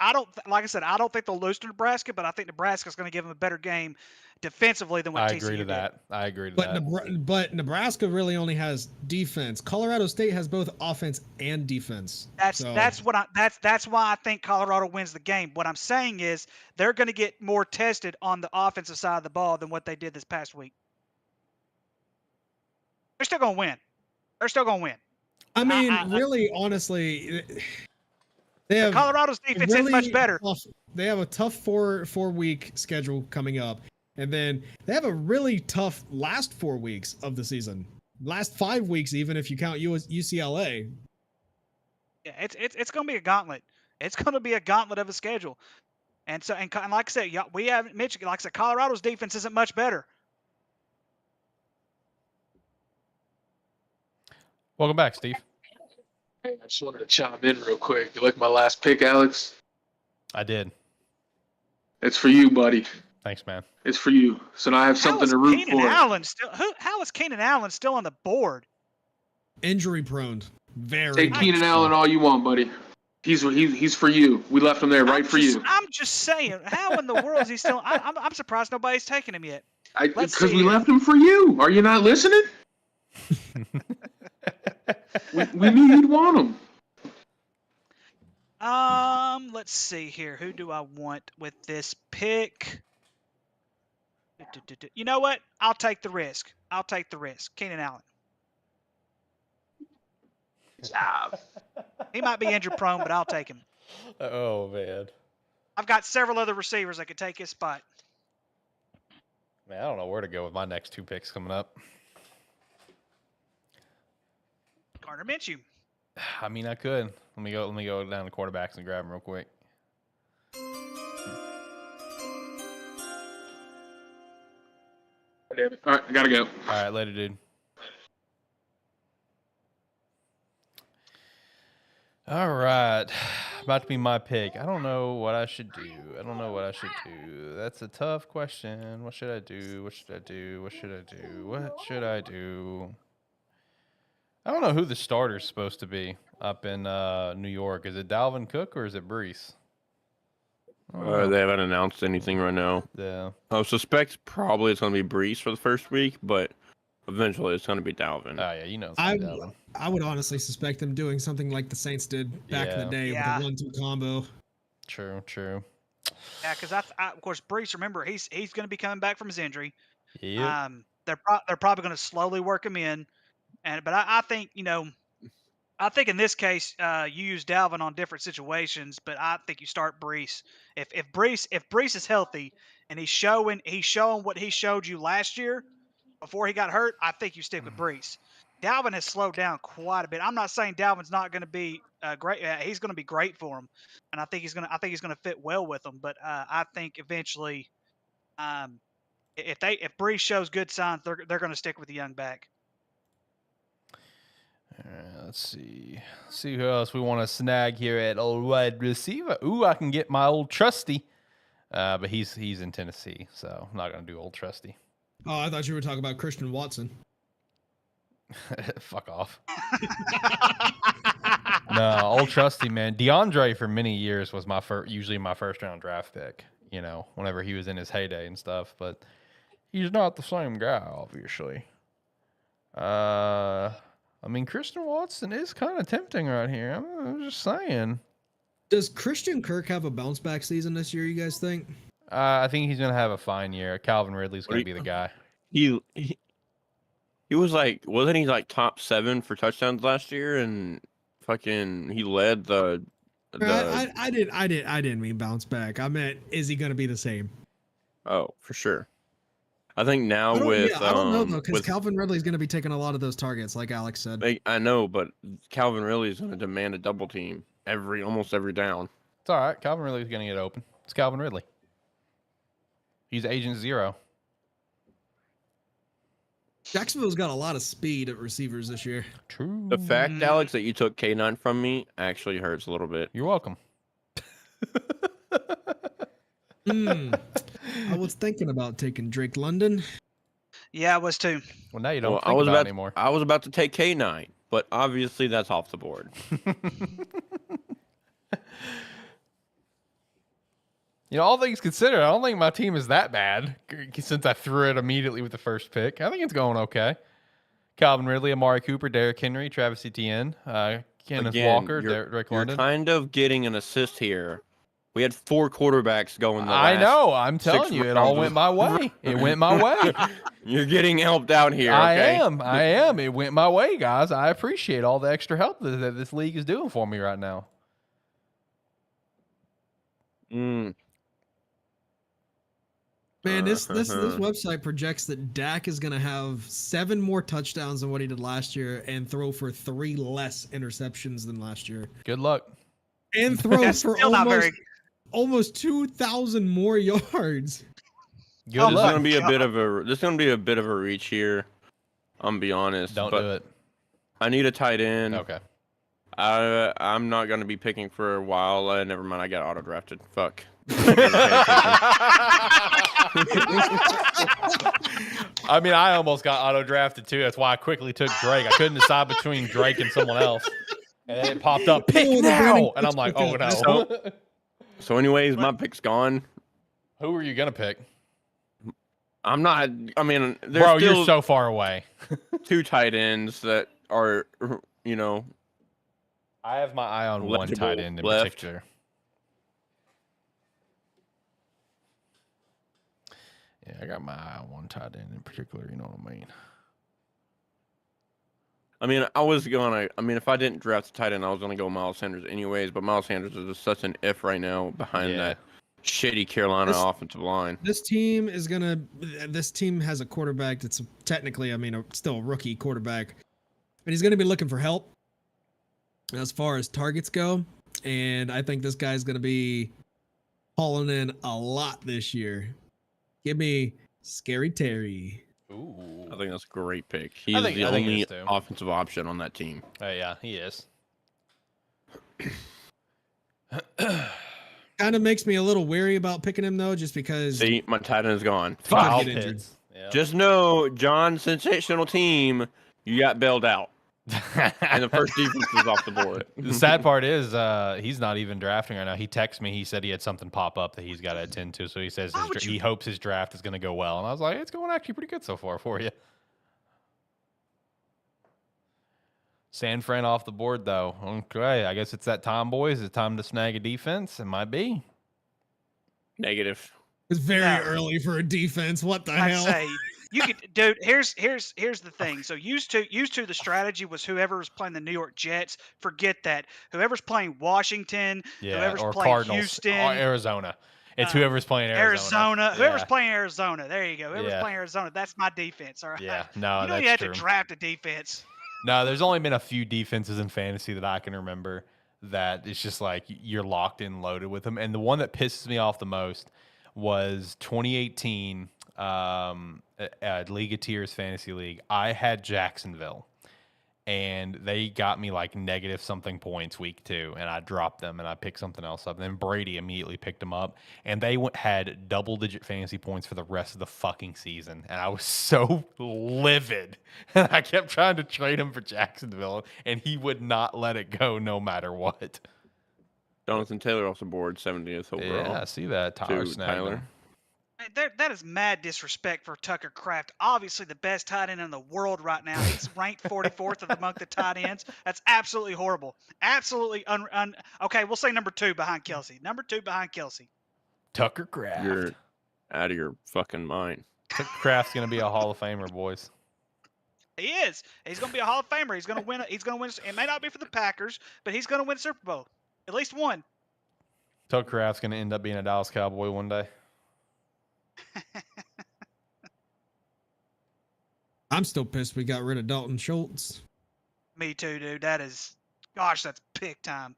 like I said, I don't think they'll lose to Nebraska, but I think Nebraska's going to give them a better game defensively than what I TCU agree to did. that. I agree to But that. but Nebraska really only has defense. Colorado State has both offense and defense. That's why I think Colorado wins the game. What I'm saying is they're going to get more tested on the offensive side of the ball than what they did this past week. They're still going to win. I mean, really, honestly, they have Colorado's defense is much better. They have a tough four-week schedule coming up, and then they have a really tough last 4 weeks of the season. Last 5 weeks, even if you count UCLA. Yeah, it's going to be a gauntlet. It's going to be a gauntlet of a schedule. And so, and like I said, we haven't mentioned, like I said, Colorado's defense isn't much better. Welcome back, Steve. Hey, I just wanted to chime in real quick. You like my last pick, Alex? I did. It's for you, buddy. Thanks, man. It's for you. So now I have something to root for. How is Keenan Allen still on the board? Injury prone. Very. Take Keenan Allen all you want, buddy. He's for you. We left him there for you. I'm just saying, how in the world is he still? I'm surprised nobody's taken him yet. Because we left him for you. Are you not listening? we knew you'd want him. Let's see here. Who do I want with this pick? You know what? I'll take the risk. Keenan Allen. He might be injury prone, but I'll take him. Oh, man. I've got several other receivers that could take his spot. Man, I don't know where to go with my next 2 picks coming up. Gardner Minshew. I mean, I could. Let me go down to quarterbacks and grab them real quick. Damn it. All right, I gotta go. All right, later, dude. All right, about to be my pick. I don't know what I should do. That's a tough question. What should I do? I don't know who the starter's supposed to be up in New York. Is it Dalvin Cook or is it Brees? They haven't announced anything right now. Yeah. I suspect probably it's going to be Brees for the first week, but eventually it's going to be Dalvin. Oh, yeah, you know it's Dalvin. I would honestly suspect them doing something like the Saints did back in the day with a 1-2 combo. True. Yeah, because of course Brees. Remember, he's going to be coming back from his injury. Yeah. They're probably going to slowly work him in, but I think I think in this case you use Dalvin on different situations, but I think you start Brees. If Brees is healthy and he's showing what he showed you last year before he got hurt, I think you stick with Brees. Dalvin has slowed down quite a bit. I'm not saying Dalvin's not going to be great. He's going to be great for him, and I think he's going to fit well with them. But I think eventually, if Brees shows good signs, they're going to stick with the young back. All right, let's see who else we want to snag here at old wide receiver. Ooh, I can get my old trusty, but he's in Tennessee, so I'm not going to do old trusty. Oh, I thought you were talking about Christian Watson. Fuck off. No, old trusty, man. DeAndre for many years was usually my first round draft pick, whenever he was in his heyday and stuff, but he's not the same guy, obviously. I mean, Christian Watson is kind of tempting right here. I'm just saying. Does Christian Kirk have a bounce back season this year, you guys think? I think he's going to have a fine year. Calvin Ridley's going to be the guy. He was wasn't he top 7 for touchdowns last year, and fucking he led the. I didn't mean bounce back. I meant, is he going to be the same? Oh, for sure. I think now I don't know though, because with Calvin Ridley's going to be taking a lot of those targets, like Alex said. I know, but Calvin Ridley is going to demand a double team almost every down. It's all right. Calvin Ridley's going to get open. It's Calvin Ridley. He's Agent Zero. Jacksonville's got a lot of speed at receivers this year. True. The fact, Alex, that you took K9 from me actually hurts a little bit. You're welcome. I was thinking about taking Drake London. Yeah, I was too. Well, now you don't Well, think about it anymore. I was about to take K9, but obviously that's off the board. All things considered, I don't think my team is that bad since I threw it immediately with the first pick. I think it's going okay. Calvin Ridley, Amari Cooper, Derrick Henry, Travis Etienne, Kenneth Walker, Drake London. You're kind of getting an assist here. We had 4 quarterbacks going the last I know. I'm telling you, it all went my way. It went my way. You're getting helped out here. I Okay? am. It went my way, guys. I appreciate all the extra help that this league is doing for me right now. Man, this website projects that Dak is going to have 7 more touchdowns than what he did last year and throw for 3 less interceptions than last year. Good luck. And throw That's for still not very. almost 2,000 more yards. Good Oh, This is luck. gonna be a bit of a reach here. I'm gonna be honest. Don't but do it. I need a tight end. Okay. I'm not gonna be picking for a while. Never mind. I got auto drafted. Fuck. I mean, I almost got auto drafted too. That's why I quickly took Drake. I couldn't decide between Drake and someone else. And then it popped up, pick now. And I'm like, oh no. So anyways, my pick's gone. Who are you going to pick? I'm not. I mean, there's Bro, still you're so far away. 2 tight ends that are, I have my eye on one tight end in left. particular. Yeah, I got my eye on one tight end in particular. You know what I mean? I mean, if I didn't draft the tight end, I was gonna go Miles Sanders anyways. But Miles Sanders is just such an if right now behind that shitty Carolina offensive line. This team has a quarterback that's technically, still a rookie quarterback, and he's gonna be looking for help as far as targets go. And I think this guy's gonna be hauling in a lot this year. Give me Scary Terry. Ooh. I think that's a great pick. He's the only offensive option on that team. Yeah, he is. Kind of makes me a little wary about picking him though, just because. See, my tight end is gone. He could get injured. Yeah. Just know, John, sensational team, you got bailed out. And the first defense is off the board. The sad part is he's not even drafting right now. He texted me. He said he had something pop up that he's got to attend to. So he says he hopes his draft is going to go well. And I was like, it's going actually pretty good so far for you. San Fran off the board, though. Okay, I guess it's that time, boys. It's time to snag a defense. It might be. Negative. It's very early for a defense. What the hell? I'd say you could, dude. Here's the thing. So used to the strategy was whoever's playing the New York Jets. Forget that. Whoever's playing Washington. Whoever's or playing Cardinals, Houston. or Arizona. It's whoever's playing Arizona. Whoever's playing Arizona. There you go. Whoever's playing Arizona. That's my defense. All right. Yeah. No, you had to draft a defense. No, there's only been a few defenses in fantasy that I can remember that it's just like you're locked in loaded with them. And the one that pisses me off the most was 2018 League of Tiers Fantasy League. I had Jacksonville, and they got me like negative something points week 2, and I dropped them, and I picked something else up. And then Brady immediately picked them up, and they had double-digit fantasy points for the rest of the fucking season. And I was so livid. And I kept trying to trade him for Jacksonville, and he would not let it go no matter what. Jonathan Taylor off the board, 70th overall. Yeah, I see that. Tyler. That is mad disrespect for Tucker Kraft. Obviously, the best tight end in the world right now. He's ranked 44th among the tight ends. That's absolutely horrible. Absolutely okay, we'll say number 2 behind Kelsey. Number 2 behind Kelsey. Tucker Kraft. You're out of your fucking mind. Tucker Kraft's gonna be a Hall of Famer, boys. He is. He's gonna be a Hall of Famer. He's gonna win. He's gonna win. It may not be for the Packers, but he's gonna win a Super Bowl. At least one. Tucker Kraft's gonna end up being a Dallas Cowboy one day. I'm still pissed we got rid of Dalton Schultz. Me too, dude. That's big time.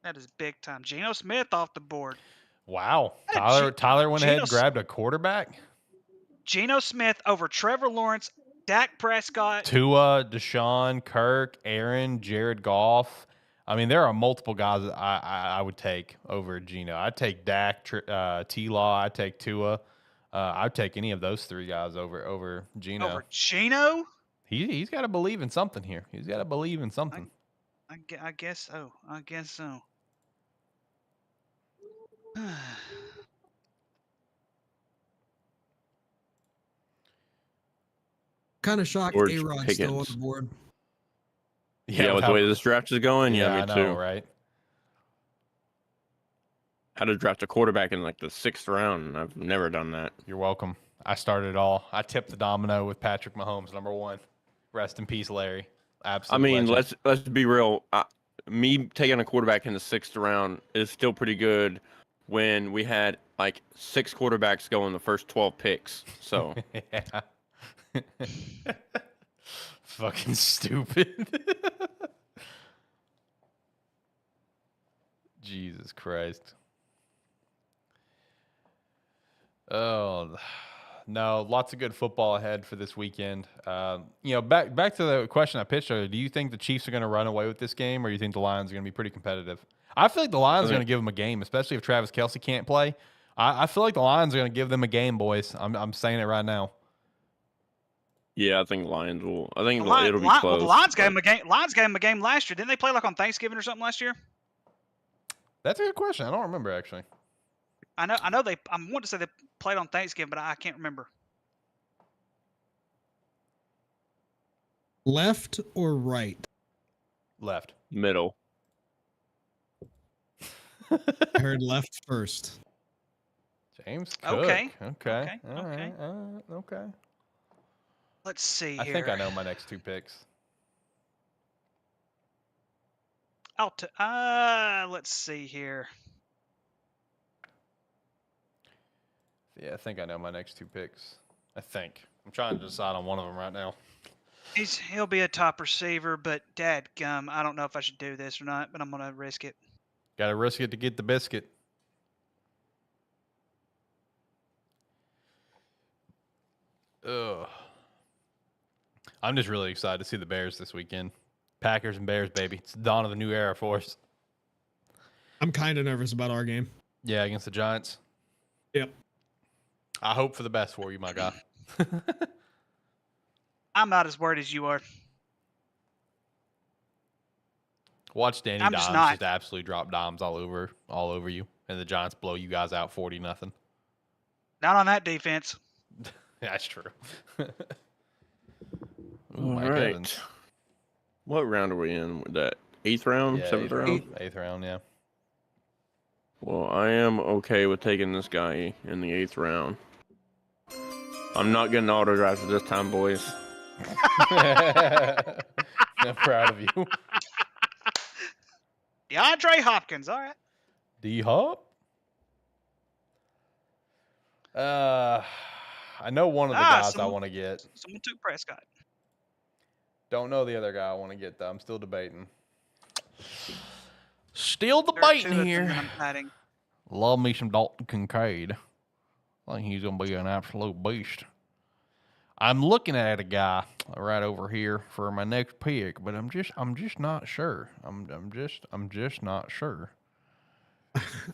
That is big time. Geno Smith off the board. Wow. Tyler went ahead and grabbed a quarterback. Geno Smith over Trevor Lawrence, Dak Prescott. Tua, Deshaun, Kirk, Aaron, Jared Goff, I mean, there are multiple guys that I would take over Geno. I'd take Dak, T-Law. I'd take Tua. I'd take any of those three guys over Geno. Over Geno? He's got to believe in something here. He's got to believe in something. I guess so. I guess so. Kind of shocked George A-Rod's still on Pickens. the board. Yeah, with the way this draft is going, yeah, me I know, too. right? Had to draft a quarterback in like the 6th round, and I've never done that. You're welcome. I started it all. I tipped the domino with Patrick Mahomes, number 1. Rest in peace, Larry. Absolutely. I mean, let's be real. Me taking a quarterback in the 6th round is still pretty good when we had like 6 quarterbacks go in the first 12 picks. So yeah. Fucking stupid. Jesus Christ. Oh no, lots of good football ahead for this weekend. Back to the question I pitched earlier. Do you think the Chiefs are going to run away with this game, or do you think the Lions are going to be pretty competitive? I feel like the Lions are going to give them a game, especially if Travis Kelce can't play. I feel like the Lions are going to give them a game, boys. I'm saying it right now. yeah, I think Lions will. I think The it'll be close. Well, the Lions gave him a game. Lions gave him a game last year. Didn't they play like on Thanksgiving or something last year? That's a good question. I don't remember actually. I know they. I want to say they played on Thanksgiving, but I can't remember. Left or right? Left. Middle. I heard left first. James Cook. Okay. Okay. All Okay. right. Okay. Let's see I here. think I know my next 2 picks. Let's see here. Yeah, I think I know my next 2 picks. I think. I'm trying to decide on one of them right now. He'll be a top receiver, but dadgum, I don't know if I should do this or not, but I'm gonna risk it. Got to risk it to get the biscuit. Ugh. I'm just really excited to see the Bears this weekend. Packers and Bears, baby. It's the dawn of the new era for us. I'm kind of nervous about our game. Yeah, against the Giants. Yep. I hope for the best for you, my guy. I'm not as worried as you are. Watch Danny I'm Dimes just not. just absolutely drop dimes all over you, and the Giants blow you guys out 40-0. Not on that defense. That's true. Oh All my right. heavens. What round are we in? With that 8th round, Yeah, 7th round? 8th round, yeah. Well, I am okay with taking this guy in the 8th round. I'm not getting auto drafted this time, boys. I'm proud of you. DeAndre Hopkins, all right. D-Hop? I know one of the guys I want to get. Someone took Prescott. Don't know the other guy I want to get, though. I'm still debating. Still There are 2 debating of them here. that I'm adding. Love me some Dalton Kincaid. I think he's going to be an absolute beast. I'm looking at a guy right over here for my next pick, but I'm just not sure. I'm just not sure.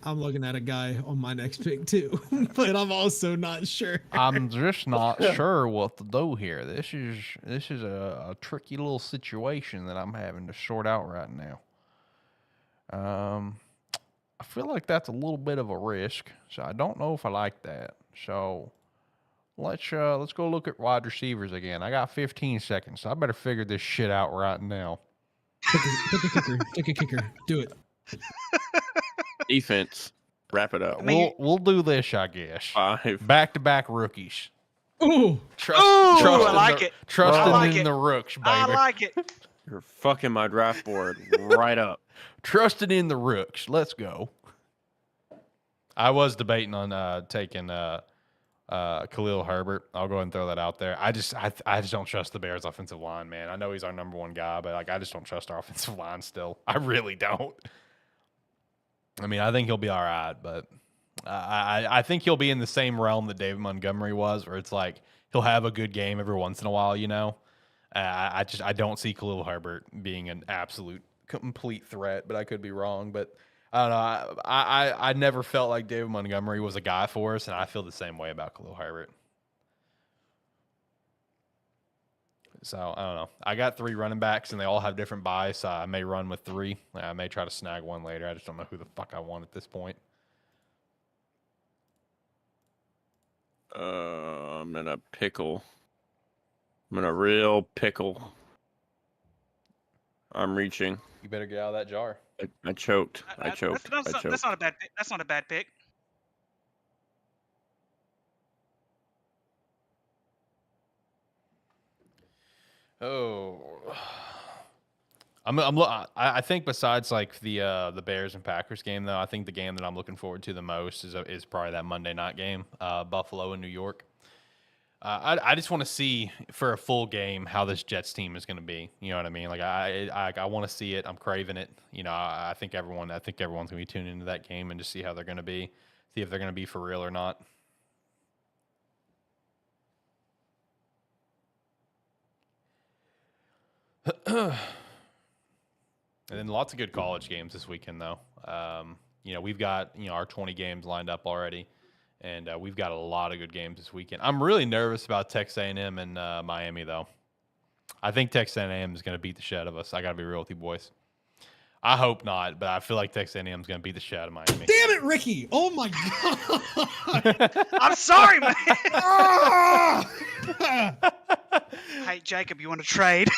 I'm looking at a guy on my next pick too, but I'm also not sure. I'm just not sure what to do here. This is a tricky little situation that I'm having to sort out right now. I feel like that's a little bit of a risk, so I don't know if I like that. So let's go look at wide receivers again. I got 15 seconds, so I better figure this shit out right now. Pick a kicker. Pick a kicker. Do it. Defense. Wrap it up. We'll do this, I guess. 5. Back-to-back rookies. Oh, I like it. Trusting I like in it. the rooks, baby. I like it. You're fucking my draft board right up. Trusting in the rooks. Let's go. I was debating on taking Khalil Herbert. I'll go ahead and throw that out there. I just don't trust the Bears' offensive line, man. I know he's our number 1 guy, but I just don't trust our offensive line still. I really don't. I mean, I think he'll be all right, but I think he'll be in the same realm that David Montgomery was, where it's like he'll have a good game every once in a while, you know. I don't see Khalil Herbert being an absolute complete threat, but I could be wrong. But I don't know. I never felt like David Montgomery was a guy for us, and I feel the same way about Khalil Herbert. So I don't know. I got 3 running backs, and they all have different buys. So I may run with 3. I may try to snag one later. I just don't know who the fuck I want at this point. I'm in a pickle. I'm in a real pickle. I'm reaching. You better get out of that jar. I choked. I choked. That's not a bad pick. That's not a bad pick. Oh, I think besides like the Bears and Packers game, though, I think the game that I'm looking forward to the most is probably that Monday night game, Buffalo and New York. I just want to see for a full game how this Jets team is going to be. You know what I mean? Like I want to see it. I'm craving it. You know, I think everyone's going to be tuning into that game and just see how they're going to be, see if they're going to be for real or not. And then lots of good college games this weekend, though. You know, we've got our 20 games lined up already, and we've got a lot of good games this weekend. I'm really nervous about Texas A&M and Miami, though. I think Texas A&M is going to beat the shit out of us. I got to be real with you boys. I hope not, but I feel like Texas A&M is going to beat the shit out of Miami. Damn it, Ricky! Oh my god! I'm sorry, man. Ah! Hey, Jacob, you want to trade?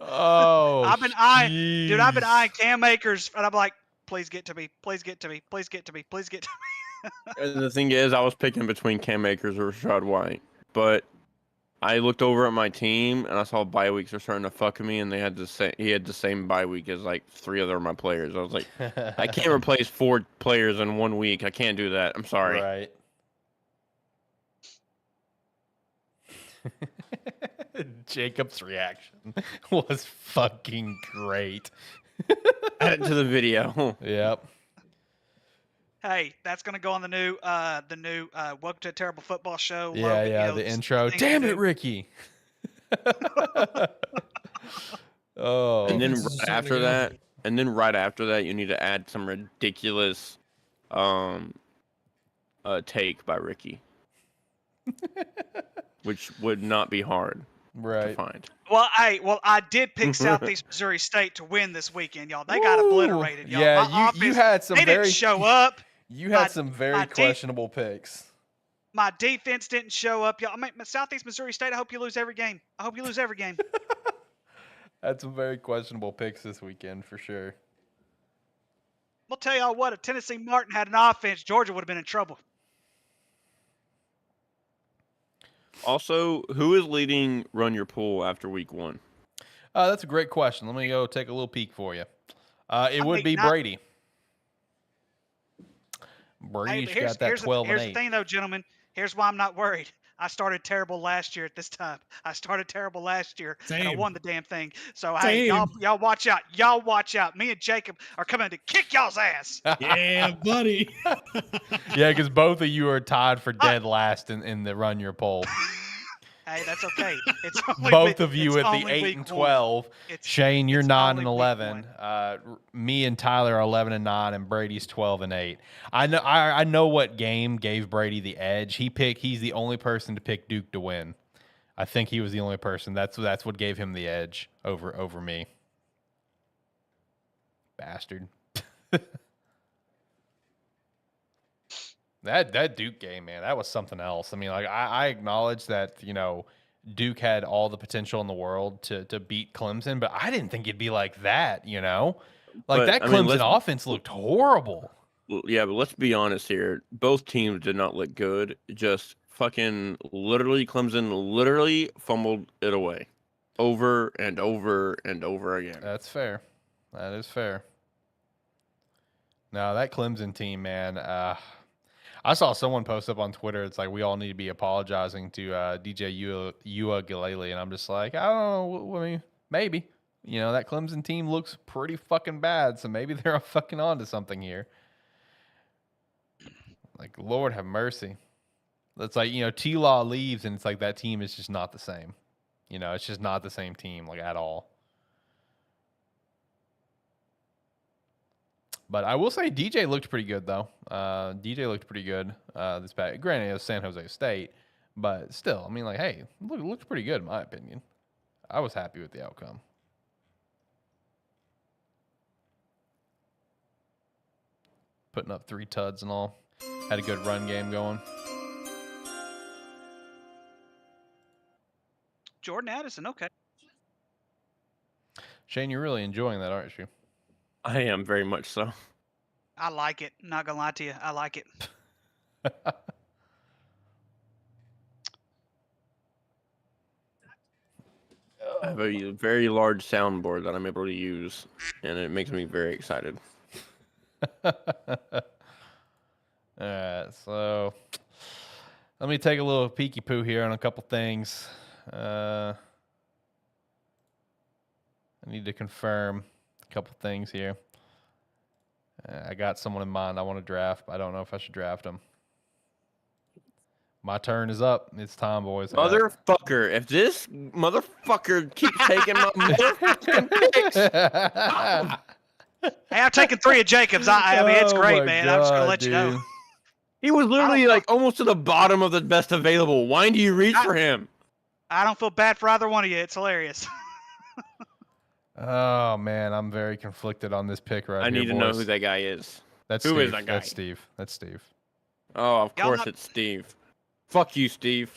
Oh, I've been eyeing Cam Akers, and I'm like, please get to me, please get to me, please get to me, please get to me. And the thing is, I was picking between Cam Akers or Rashad White, but I looked over at my team and I saw bye weeks are starting to fuck me, and he had the same bye week as like 3 other of my players. I was like, I can't replace 4 players in 1 week. I can't do that. I'm sorry. Right. Jacob's reaction was fucking great. Add it to the video. Yep. Hey, that's gonna go on the new Welcome to a Terrible Football Show. Yeah, the intro. Damn it, Ricky. Oh. And then right after that, you need to add some ridiculous take by Ricky. Which would not be hard to find. Well, I did pick Southeast Missouri State to win this weekend, y'all. They got obliterated, y'all. Yeah, you had some didn't show up. You had some very questionable picks. My defense didn't show up, y'all. I mean, Southeast Missouri State, I hope you lose every game. Had some very questionable picks this weekend for sure. I'll tell y'all what, if Tennessee Martin had an offense, Georgia would have been in trouble. Also, who is leading Run Your Pool after week 1? That's a great question. Let me go take a little peek for you. It would be Brady. Brady's got that 12 and 8. Here's the thing, though, gentlemen. Here's why I'm not worried. I started terrible last year at this time. And I won the damn thing. So, hey, y'all watch out. Y'all watch out. Me and Jacob are coming to kick y'all's ass. Yeah, buddy. Yeah, because both of you are tied for dead last in the Run Your Poll. Hey, that's okay. It's only both of you at the 8 and 12. Shane, you're 9 and 11. Me and Tyler are 11 and 9, and Brady's 12 and 8. I know what game gave Brady the edge. He's the only person to pick Duke to win. I think he was the only person. That's what gave him the edge over me. Bastard. That Duke game, man, that was something else. I mean, like I acknowledge that, Duke had all the potential in the world to beat Clemson, but I didn't think it'd be like that, Like that Clemson offense looked horrible. Yeah, but let's be honest here. Both teams did not look good. Just fucking Clemson fumbled it away over and over and over again. That's fair. That is fair. No, that Clemson team, man, I saw someone post up on Twitter. It's like we all need to be apologizing to DJ Uiagalelei, and I'm just like, I don't know. I mean, maybe. That Clemson team looks pretty fucking bad, so maybe they're fucking on to something here. Like, Lord have mercy. It's like, T-Law leaves, and it's like that team is just not the same. You know, it's just not the same team, like, at all. But I will say DJ looked pretty good, though. DJ looked pretty good this past. Granted, it was San Jose State, but still, I mean, like, hey, looked pretty good in my opinion. I was happy with the outcome. Putting up 3 tuds and all. Had a good run game going. Jordan Addison, okay. Shane, you're really enjoying that, aren't you? I am very much so. I like it. Not gonna lie to you, I like it. I have a very large soundboard that I'm able to use, and it makes me very excited. All right, so let me take a little peeky poo here on a couple things. I need to confirm a couple things here. I got someone in mind I want to draft, but I don't know if I should draft him. My turn is up. It's time, boys. Motherfucker, if this motherfucker keeps taking my motherfucking picks. Hey, I've taken 3 of Jacobs. I mean, it's Oh great, my man. I'm just gonna God, let you know. dude. He was literally like almost to the bottom of the best available. Why do you reach for him? I don't feel bad for either one of you. It's hilarious. Oh man, I'm very conflicted on this pick right here. I need to know boys. who that guy is. That's who Steve. is that guy? That's Steve. That's Steve. Oh, of Y'all course not- it's Steve. Fuck you, Steve.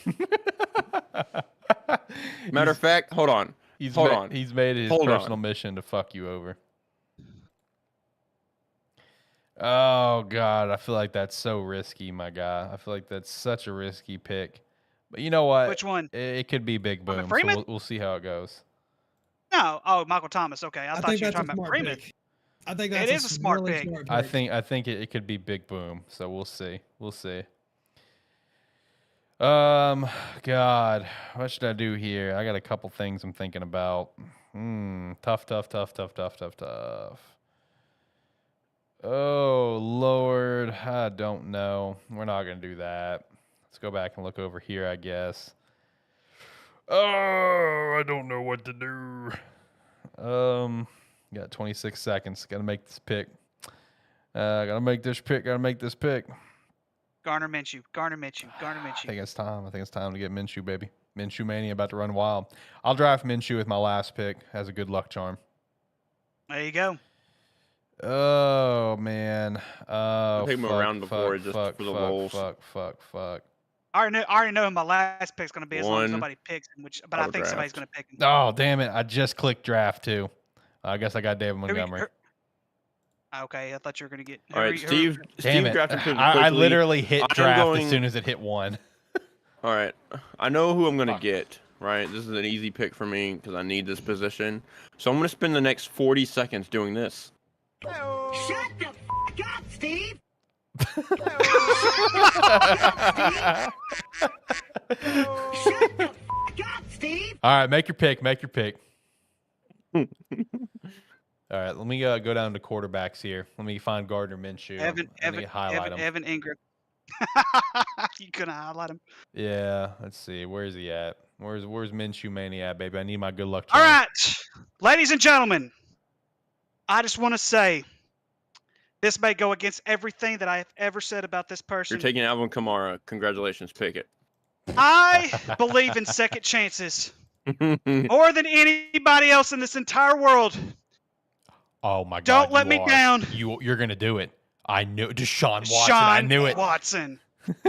Matter of fact, hold on. He's Hold on. He's made it his Hold personal on. mission to fuck you over. Oh God, I feel like that's so risky, my guy. I feel like that's such a risky pick. But you know what? Which one? It could be Big Boom. So Freeman? we'll see how it goes. No. Oh, Michael Thomas. Okay. I thought think you were that's a talking about smart Freeman. pick. I think that's It is a smart really pick. smart I pick. think it could be Big Boom. So we'll see. We'll see. God, what should I do here? I got a couple things I'm thinking about. Tough. Oh Lord, I don't know. We're not gonna do that. Let's go back and look over here, I guess. Oh, I don't know what to do. Got 26 seconds. Gotta make this pick. Gotta make this pick. Garner Minshew. I think it's time. I think it's time to get Minshew, baby. Minshew mania about to run wild. I'll draft Minshew with my last pick as a good luck charm. There you go. Oh man. Oh, Take him around before just for the lulz. Fuck. I already know who my last pick's gonna be as long as One nobody picks him. But I think somebody's draft. gonna pick him. Oh damn it! I just clicked draft too. I guess I got David Montgomery. Okay, I thought you were gonna get. All right, Steve. Damn Steve it! drafted pretty I quickly. literally hit I'm draft going- as soon as it hit 1. All right, I know who I'm gonna get. Right, this is an easy pick for me because I need this position. So I'm gonna spend the next 40 seconds doing this. Shut the f up, Steve! Shut the f up, Steve! All right, make your pick. All right, let me go down to quarterbacks here. Let me find Gardner Minshew. Let me highlight him. Evan Ingram. You couldn't highlight him. Yeah, let's see. Where is he at? Where's Minshew Mania at, baby? I need my good luck All charm. right, ladies and gentlemen, I just want to say this may go against everything that I have ever said about this person. You're taking Alvin Kamara. Congratulations, pick it. I believe in second chances more than anybody else in this entire world. Oh my God! Don't let you me are. down. You're gonna do it. I knew Deshaun Watson. Sean I knew it. Watson.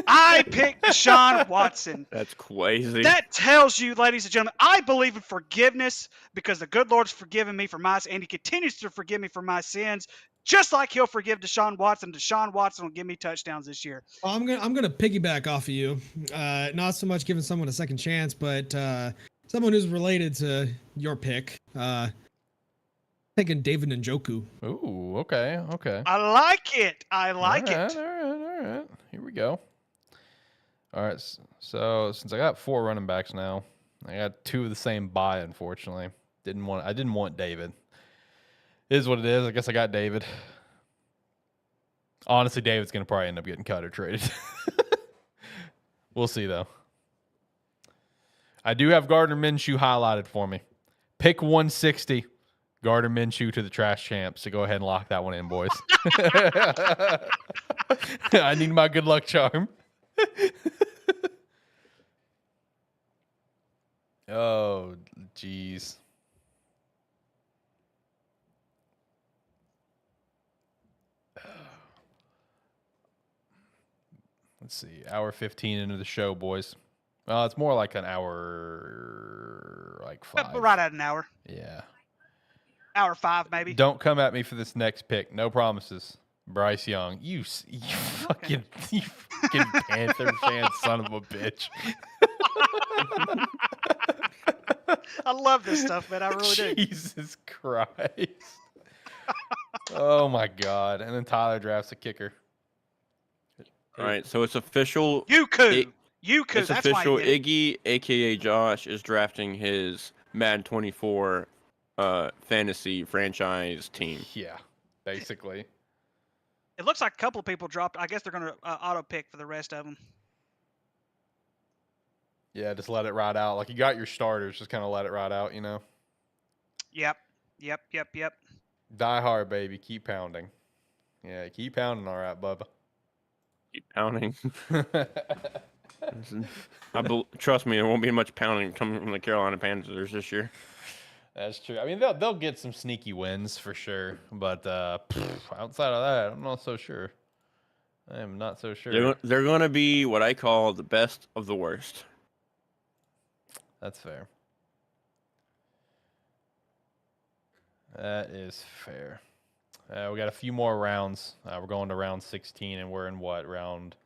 I picked Deshaun Watson. That's crazy. That tells you, ladies and gentlemen, I believe in forgiveness because the good Lord's forgiven me for my sins, and He continues to forgive me for my sins, just like He'll forgive Deshaun Watson. Deshaun Watson will give me touchdowns this year. I'm gonna piggyback off of you. Not so much giving someone a second chance, but someone who's related to your pick. Taking David Njoku. Ooh, okay. I like it. I like it. All right. Here we go. All right. So since I got 4 running backs now, I got 2 of the same buy. Unfortunately, I didn't want David. It is what it is. I guess I got David. Honestly, David's gonna probably end up getting cut or traded. We'll see though. I do have Gardner Minshew highlighted for me. Pick 160. Gardner Minshew to the trash champs. So go ahead and lock that one in, boys. I need my good luck charm. Oh, jeez. Let's see. Hour 15 into the show, boys. Well, it's more like an hour, like 5. Right at an hour. Yeah. Hour 5, maybe. Don't come at me for this next pick. No promises. Bryce Young. You fucking Panther fan son of a bitch. I love this stuff, man. I really do. Jesus Christ. Oh, my God. And then Tyler drafts a kicker. All right, so it's official. It's It's that's official. why you get it. Iggy, aka Josh, is drafting his Madden 24 fantasy franchise team. Yeah, basically. It looks like a couple of people dropped. I guess they're going to auto pick for the rest of them. Yeah, just let it ride out. Like, you got your starters. Just kind of let it ride out, you know? Yep. Die hard, baby. Keep pounding. Yeah, keep pounding. All right, Bubba. Keep pounding. Trust me, there won't be much pounding coming from the Carolina Panthers this year. That's true. I mean, they'll get some sneaky wins for sure, but outside of that, I'm not so sure. I am not so sure. They're going to be what I call the best of the worst. That's fair. That is fair. We got a few more rounds. We're going to round 16, and we're in what, round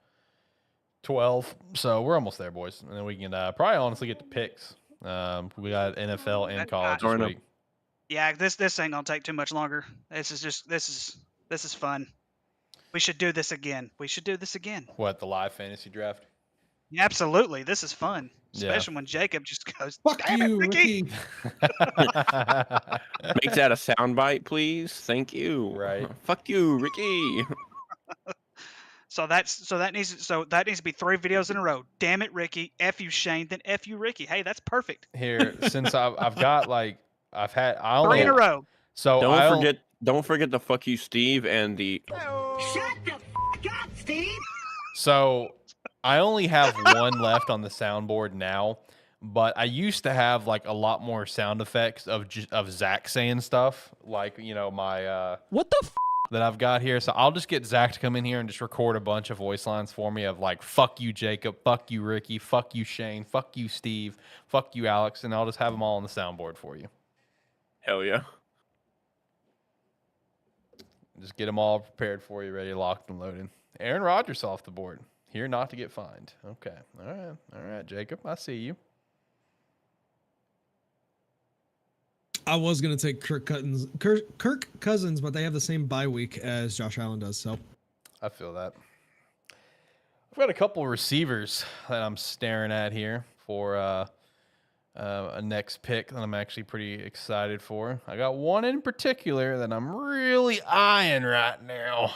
12? So we're almost there, boys. And then we can probably honestly get the picks. We got NFL and college this week. Yeah, this ain't gonna take too much longer. This is fun. We should do this again. What, the live fantasy draft? Yeah, absolutely. This is fun. Yeah. Especially when Jacob just goes, Fuck "Damn you, it, Ricky." Ricky. Make that a soundbite, please. Thank you. Right. Fuck you, Ricky. So that needs to be 3 videos in a row. Damn it, Ricky. F you, Shane. Then F you, Ricky. Hey, that's perfect. Here, since I've got like I 3 in a row. So Don't forget the fuck you, Steve, and the Shut the f up, Steve. So I only have one left on the soundboard now, but I used to have like a lot more sound effects of Zach saying stuff, like, you know, my What the f? that I've got here. So I'll just get Zach to come in here and just record a bunch of voice lines for me of like, fuck you, Jacob, fuck you, Ricky, fuck you, Shane, fuck you, Steve, fuck you, Alex, and I'll just have them all on the soundboard for you. hell yeah. Just get them all prepared for you, ready, locked and loaded. Aaron Rodgers off the board. Here not to get fined. Okay. All right, Jacob. I see you. I was gonna take Kirk Cousins, but they have the same bye week as Josh Allen does. So I feel that. I've got a couple of receivers that I'm staring at here for a next pick that I'm actually pretty excited for. I got one in particular that I'm really eyeing right now.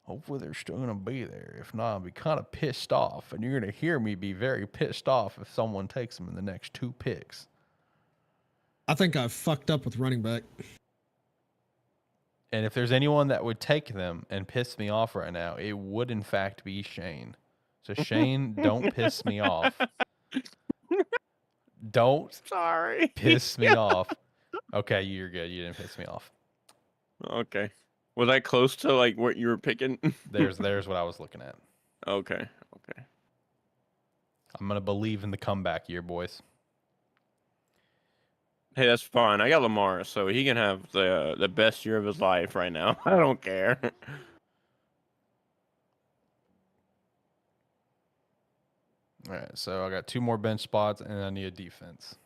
Hopefully they're still going to be there. If not, I'll be kind of pissed off. And you're going to hear me be very pissed off if someone takes them in the next 2 picks. I think I've fucked up with running back. And if there's anyone that would take them and piss me off right now, it would in fact be Shane. So Shane, don't piss me off. Don't piss me off. Okay, you're good. You didn't piss me off. Okay. Was I close to like what you were picking? There's what I was looking at. Okay. I'm gonna believe in the comeback year, boys. Hey, that's fine. I got Lamar, so he can have the best year of his life right now. I don't care. All right, so I got 2 more bench spots, and I need a defense.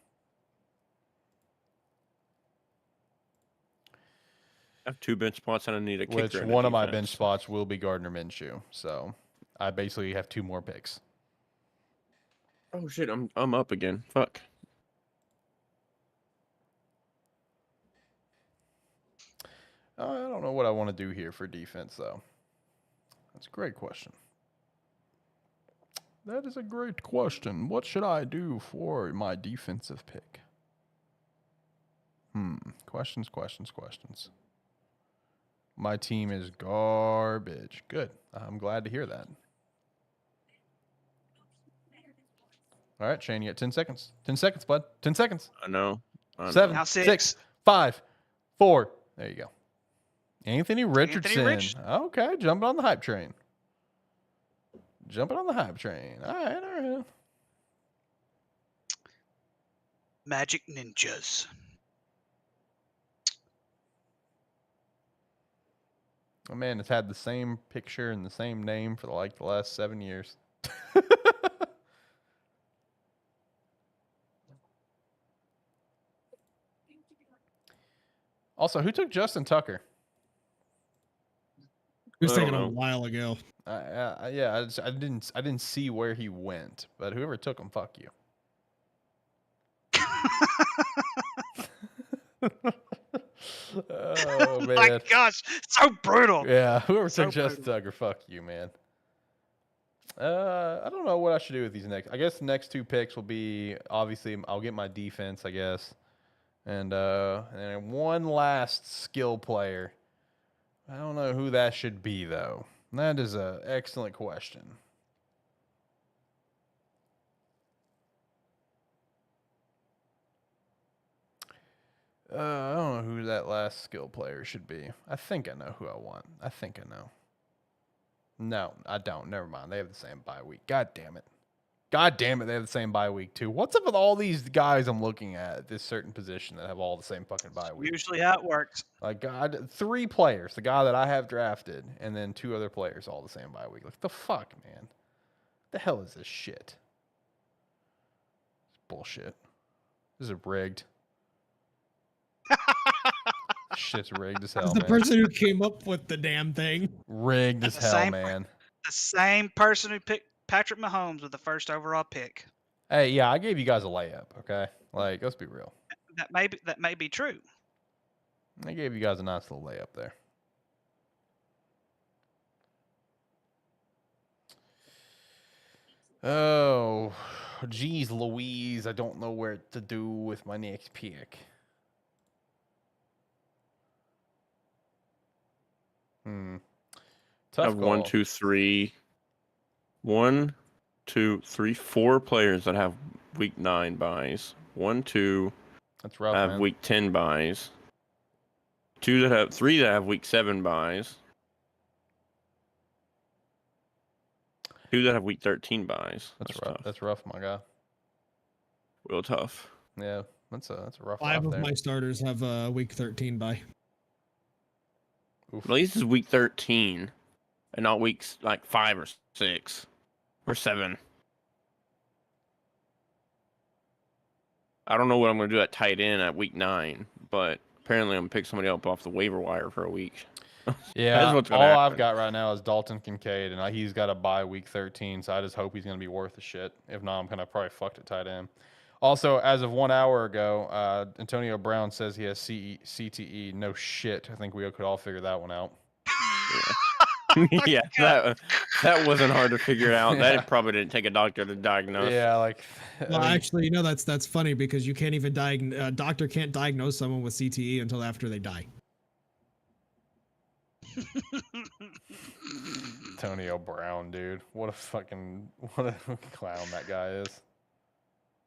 I have 2 bench spots and I need a kicker. Which and a one of my defense. bench spots will be Gardner Minshew. So I basically have 2 more picks. Oh shit, I'm up again. Fuck. I don't know what I want to do here for defense, though. That's a great question. That is a great question. What should I do for my defensive pick? Questions. My team is garbage. Good. I'm glad to hear that. All right, Shane, you got 10 seconds. 10 seconds, bud. 10 seconds. I know. 7, Now 6, 5, 4. There you go. Anthony Richardson. Rich. Okay, jumping on the hype train. All right. Magic Ninjas. Oh man, it's had the same picture and the same name for the last 7 years. Also, who took Justin Tucker? He was I don't taken a know. while ago. Yeah, I didn't see where he went, but whoever took him, fuck you. Oh man. My gosh, so brutal. Yeah, whoever So took Justin Tucker, fuck you, man. I don't know what I should do with these next. I guess the next 2 picks will be obviously I'll get my defense, I guess, and one last skill player. I don't know who that should be though. That is an excellent question. I don't know who that last skill player should be. I think I know who I want. I think I know. No, I don't. Never mind. They have the same bye week. God damn it. They have the same bye week too. What's up with all these guys I'm looking at this certain position that have all the same fucking bye week? Usually how it works. Like God, 3 players, the guy that I have drafted, and then 2 other players all the same bye week. Like the fuck, man. What the hell is this shit? It's bullshit. This is rigged. Shit's rigged as hell, The man. person who came up with the damn thing. Rigged as The hell, same- man. The same person who picked Patrick Mahomes with the first overall pick. Hey, yeah, I gave you guys a layup, okay? Like, let's be real. That may be true. I gave you guys a nice little layup there. Oh, geez, Louise, I don't know where to do with my next pick. I Tough have call. 1, 2, 3. 1, 2, 3, 4 players that have week 9 buys. 1, 2 That's rough, have man. week 10 buys. 3 that have week 7 buys. 2 that have week 13 buys. That's rough. Tough. That's rough, my guy. Real tough. Yeah, that's a rough 5 life of there. my starters have week 13 bye. Oof. At least it's week 13 and not weeks like 5 or 6 or 7. I don't know what I'm going to do at tight end at week 9, but apparently I'm going to pick somebody up off the waiver wire for a week. Yeah, That's what's all gonna I've happen. got right now is Dalton Kincaid, and he's got a bye week 13, so I just hope he's going to be worth a shit. If not, I'm going to probably fucked at tight end. Also, as of 1 hour ago, Antonio Brown says he has CTE. No shit. I think we could all figure that one out. Yeah, that wasn't hard to figure out. Yeah. That probably didn't take a doctor to diagnose. Yeah, like. Well, I mean, actually, that's funny because you can't even doctor can't diagnose someone with CTE until after they die. Antonio Brown, dude. What a clown that guy is.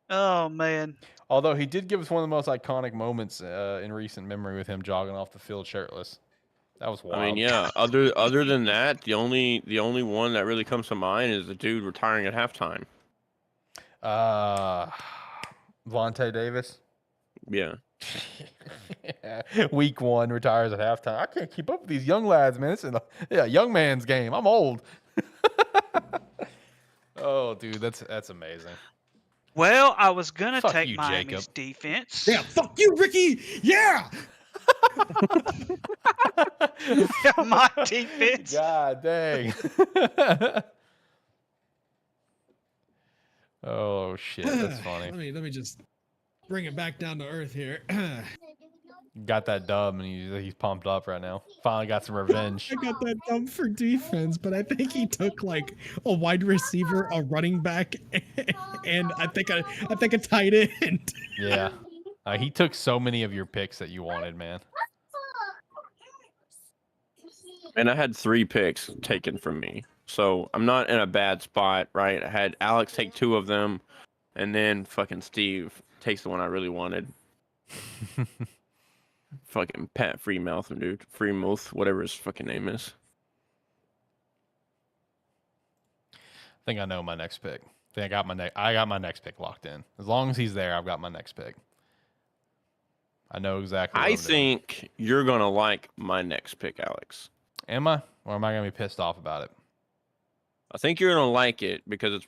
Oh man. Although he did give us one of the most iconic moments in recent memory with him jogging off the field shirtless. That was wild. I mean, yeah. Other than that, the only one that really comes to mind is the dude retiring at halftime. Vontae Davis. Yeah. Week 1 retires at halftime. I can't keep up with these young lads, man. It's a young man's game. I'm old. Oh, dude, that's amazing. Well, I was gonna Fuck take you, Miami's Jacob. defense. Yeah, fuck you, Ricky. Yeah. My defense. God dang. Oh shit, that's funny. Let me just bring it back down to earth here. got that dub, and he's pumped up right now. Finally got some revenge. I got that dub for defense, but I think he took like a wide receiver, a running back, and I think a tight end. Yeah. He took so many of your picks that you wanted, man. And I had 3 picks taken from me. So I'm not in a bad spot, right? I had Alex take 2 of them, and then fucking Steve takes the one I really wanted. Fucking Pat Freemouth, dude. Freemouth, whatever his fucking name is. I think I know my next pick. I got my next pick locked in. As long as he's there, I've got my next pick. I know exactly what I'm think you're gonna like my next pick, Alex. Am I? Or am I gonna be pissed off about it? I think you're gonna like it because it's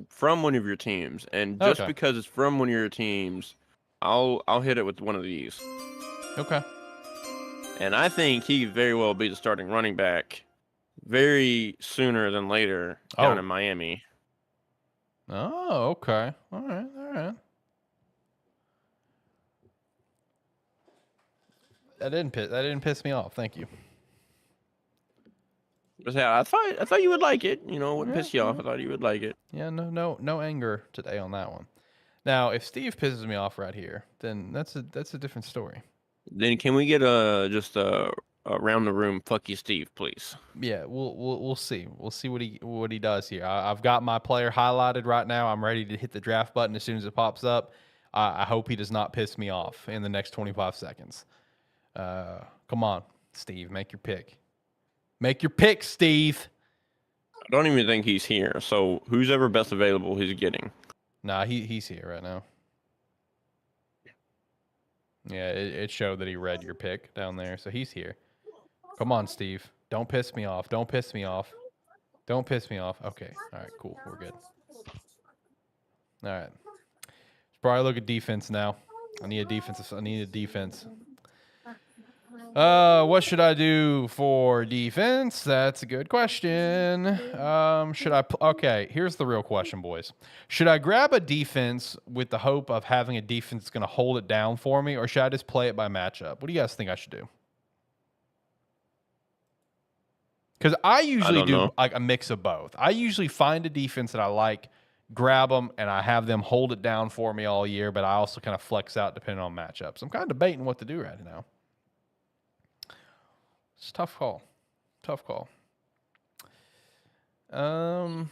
from one of your teams, and just Okay. because it's from one of your teams, I'll hit it with one of these. Okay. And I think he could very well be the starting running back very sooner than later down in Miami. Oh, okay. All right. That didn't piss me off. Thank you. I thought you would like it. You know, it wouldn't piss you off. I thought you would like it. Yeah, no anger today on that one. Now, if Steve pisses me off right here, then that's a different story. Then can we get just a around the room fuck you Steve, please? Yeah, we'll see. We'll see what he does here. I've got my player highlighted right now. I'm ready to hit the draft button as soon as it pops up. I hope he does not piss me off in the next 25 seconds. Come on, Steve, make your pick. Make your pick, Steve. I don't even think he's here. So who's ever best available, he's getting. Nah, he's here right now. Yeah, it showed that he read your pick down there, so he's here. Come on, Steve. Don't piss me off. Don't piss me off. Don't piss me off. Okay. All right, cool. We're good. All right. Let's probably look at defense now. I need a defense. What should I do for defense? That's a good question. Okay, here's the real question, boys. Should I grab a defense with the hope of having a defense that's going to hold it down for me, or should I just play it by matchup? What do you guys think I should do? Because I usually do like a mix of both. I usually find a defense that I like, grab them, and I have them hold it down for me all year, but I also kind of flex out depending on matchups. I'm kind of debating what to do right now. It's a tough call. I'm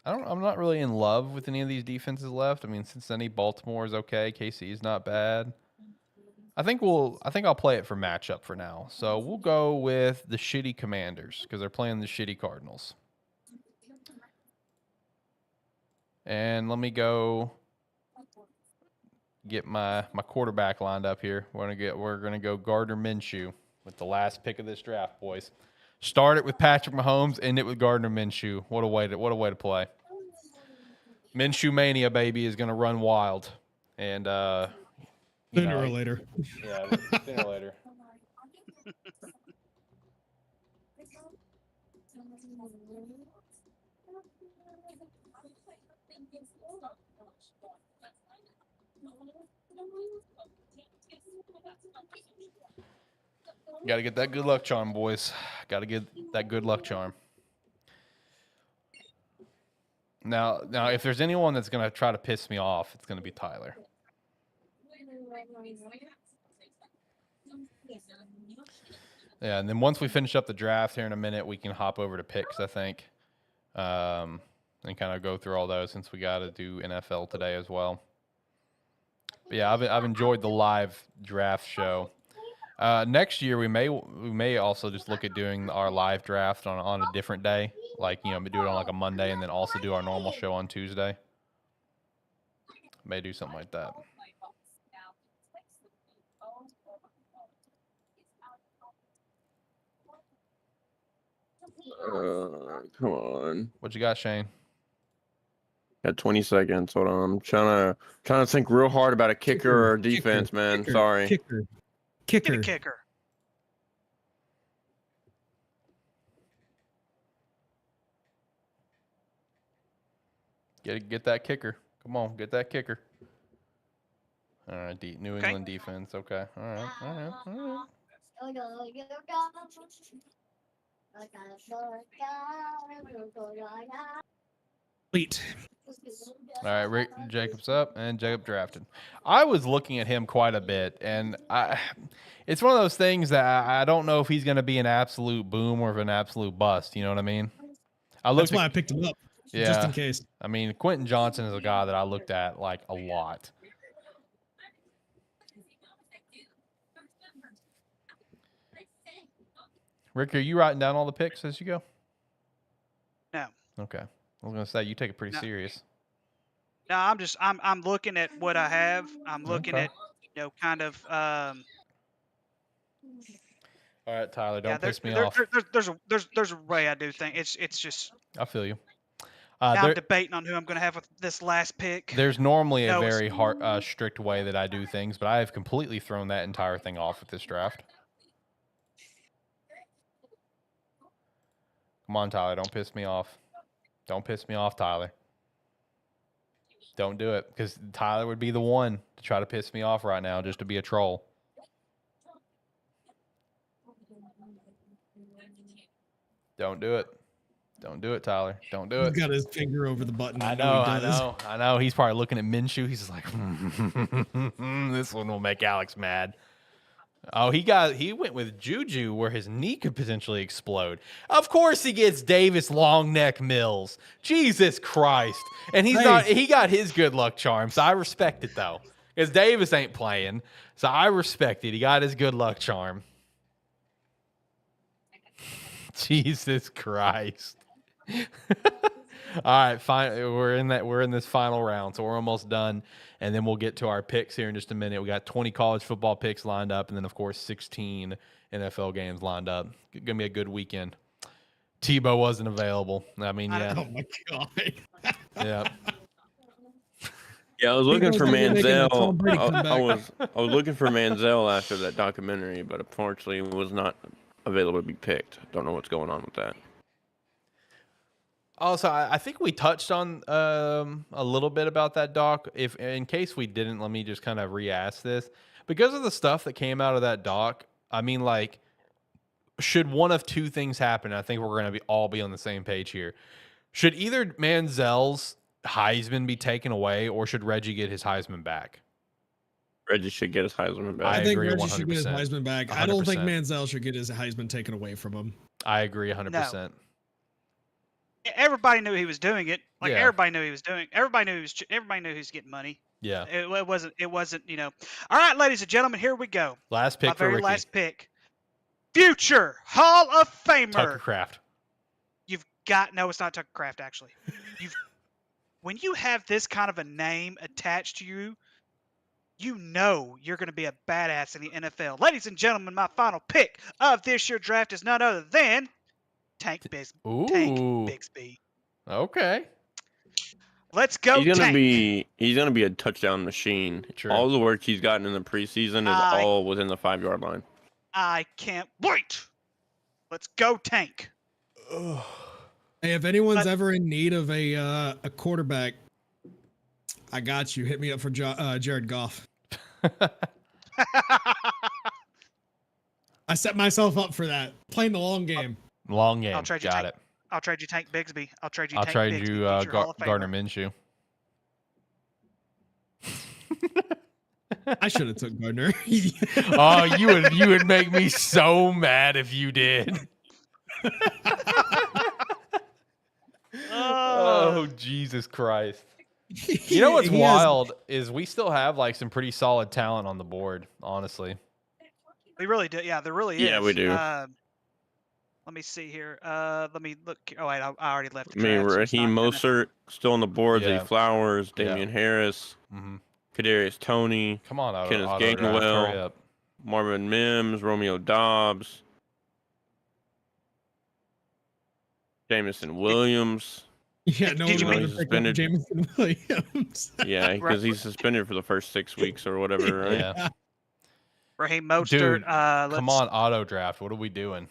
not really in love with any of these defenses left. I mean, Cincinnati, Baltimore is okay. KC is not bad. I think I'll play it for matchup for now. So we'll go with the shitty Commanders because they're playing the shitty Cardinals. And let me go get my quarterback lined up here. We're gonna go Gardner Minshew with the last pick of this draft, boys. Start it with Patrick Mahomes, end it with Gardner Minshew. What a way to play. Minshew mania, baby, is gonna run wild. And Sooner or later. Yeah, sooner or later. Got to get that good luck charm, boys. Got to get that good luck charm. Now, if there's anyone that's going to try to piss me off, it's going to be Tyler. Yeah, and then once we finish up the draft here in a minute, we can hop over to picks, I think, and kind of go through all those since we got to do NFL today as well. But yeah, I've enjoyed the live draft show. Next year we may also just look at doing our live draft on a different day, like do it on like a Monday and then also do our normal show on Tuesday. May do something like that. Come on. What you got, Shane? Got 20 seconds. Hold on. I'm trying to think real hard about a kicker or defense, man. Sorry. Kicker. Get a kicker. Get that kicker. Come on, get that kicker. All right, New England defense. Okay. All right. All right. All right. Wait. All right, Rick Jacobs up, and Jacob drafted. I was looking at him quite a bit, and it's one of those things that I don't know if he's going to be an absolute boom or if an absolute bust. You know what I mean? That's why I picked him up, just in case. I mean, Quentin Johnson is a guy that I looked at like a lot. Rick, are you writing down all the picks as you go? No. Okay. I was gonna say you take it pretty serious. No, I'm looking at what I have. I'm looking at, kind of. All right, Tyler, don't piss me off. There's a way I do things. It's just. I feel you. Now I'm debating on who I'm going to have with this last pick. There's normally a very hard, strict way that I do things, but I have completely thrown that entire thing off with this draft. Come on, Tyler, don't piss me off. Don't piss me off, Tyler. Don't do it, because Tyler would be the one to try to piss me off right now just to be a troll. Don't do it. Don't do it, Tyler. Don't do it. He's got his finger over the button. I know. He's probably looking at Minshew. He's just like, this one will make Alex mad. Oh, he went with Juju where his knee could potentially explode. Of course he gets Davis long neck Mills. Jesus Christ. And he got his good luck charm. So I respect it though. Because Davis ain't playing. So I respect it. He got his good luck charm. Jesus Christ. All right, fine. We're in this final round, so we're almost done, and then we'll get to our picks here in just a minute. We got 20 college football picks lined up, and then of course 16 NFL games lined up. Gonna be a good weekend. Tebow wasn't available. I mean, yeah. Oh my god. Yeah. Yeah, I was looking for Manziel. I was looking for Manziel after that documentary, but unfortunately was not available to be picked. Don't know what's going on with that. Also, I think we touched on a little bit about that doc. If in case we didn't, let me just kind of re-ask this. Because of the stuff that came out of that doc, I mean, like, should one of two things happen? I think we're going to all be on the same page here. Should either Manziel's Heisman be taken away, or should Reggie get his Heisman back? Reggie should get his Heisman back. I think agree Reggie 100%. should get his Heisman back. 100%. I don't think Manziel should get his Heisman taken away from him. I agree 100%. No. Everybody knew he was doing it. Like everybody knew he was doing. Everybody knew he was getting money. Yeah. It wasn't. All right, ladies and gentlemen, here we go. Last pick My for very Ricky. last pick. Future Hall of Famer. Tucker Kraft. No, it's not Tucker Kraft actually. When you have this kind of a name attached to you, you know you're going to be a badass in the NFL. Ladies and gentlemen, my final pick of this year's draft is none other than Tank Bigsby. Okay. Let's go. He's gonna Tank. He's gonna be a touchdown machine. True. All the work he's gotten in the preseason is all within the 5-yard line. I can't wait. Let's go Tank. Hey, if anyone's ever in need of a quarterback, I got you. Hit me up for Jared Goff. I set myself up for that. Playing the long game. Long game. I'll trade you Got Tank. it. I'll trade you Tank Bigsby. I'll trade you Gardner Minshew. I should have took Gardner. Oh, you would make me so mad if you did. Oh, Jesus Christ. You know what's wild is we still have like some pretty solid talent on the board, honestly. We really do. Yeah, there really is. Yeah, we do. Let me see here. Let me look. Oh, wait, I already left. I mean, Raheem Mostert still on the board. Yeah. Zay Flowers, Damian Harris, Kadarius Toney, Come on, Kenneth hurry Gainwell, up. Marvin Mims, Romeo Dobbs, Jamison Williams. Yeah, no Did you one make- would pick up Jamison Williams. Yeah, because he's suspended for the first 6 weeks or whatever, right? Yeah. Raheem Mostert. Dude, Come come on, auto draft. What are we doing?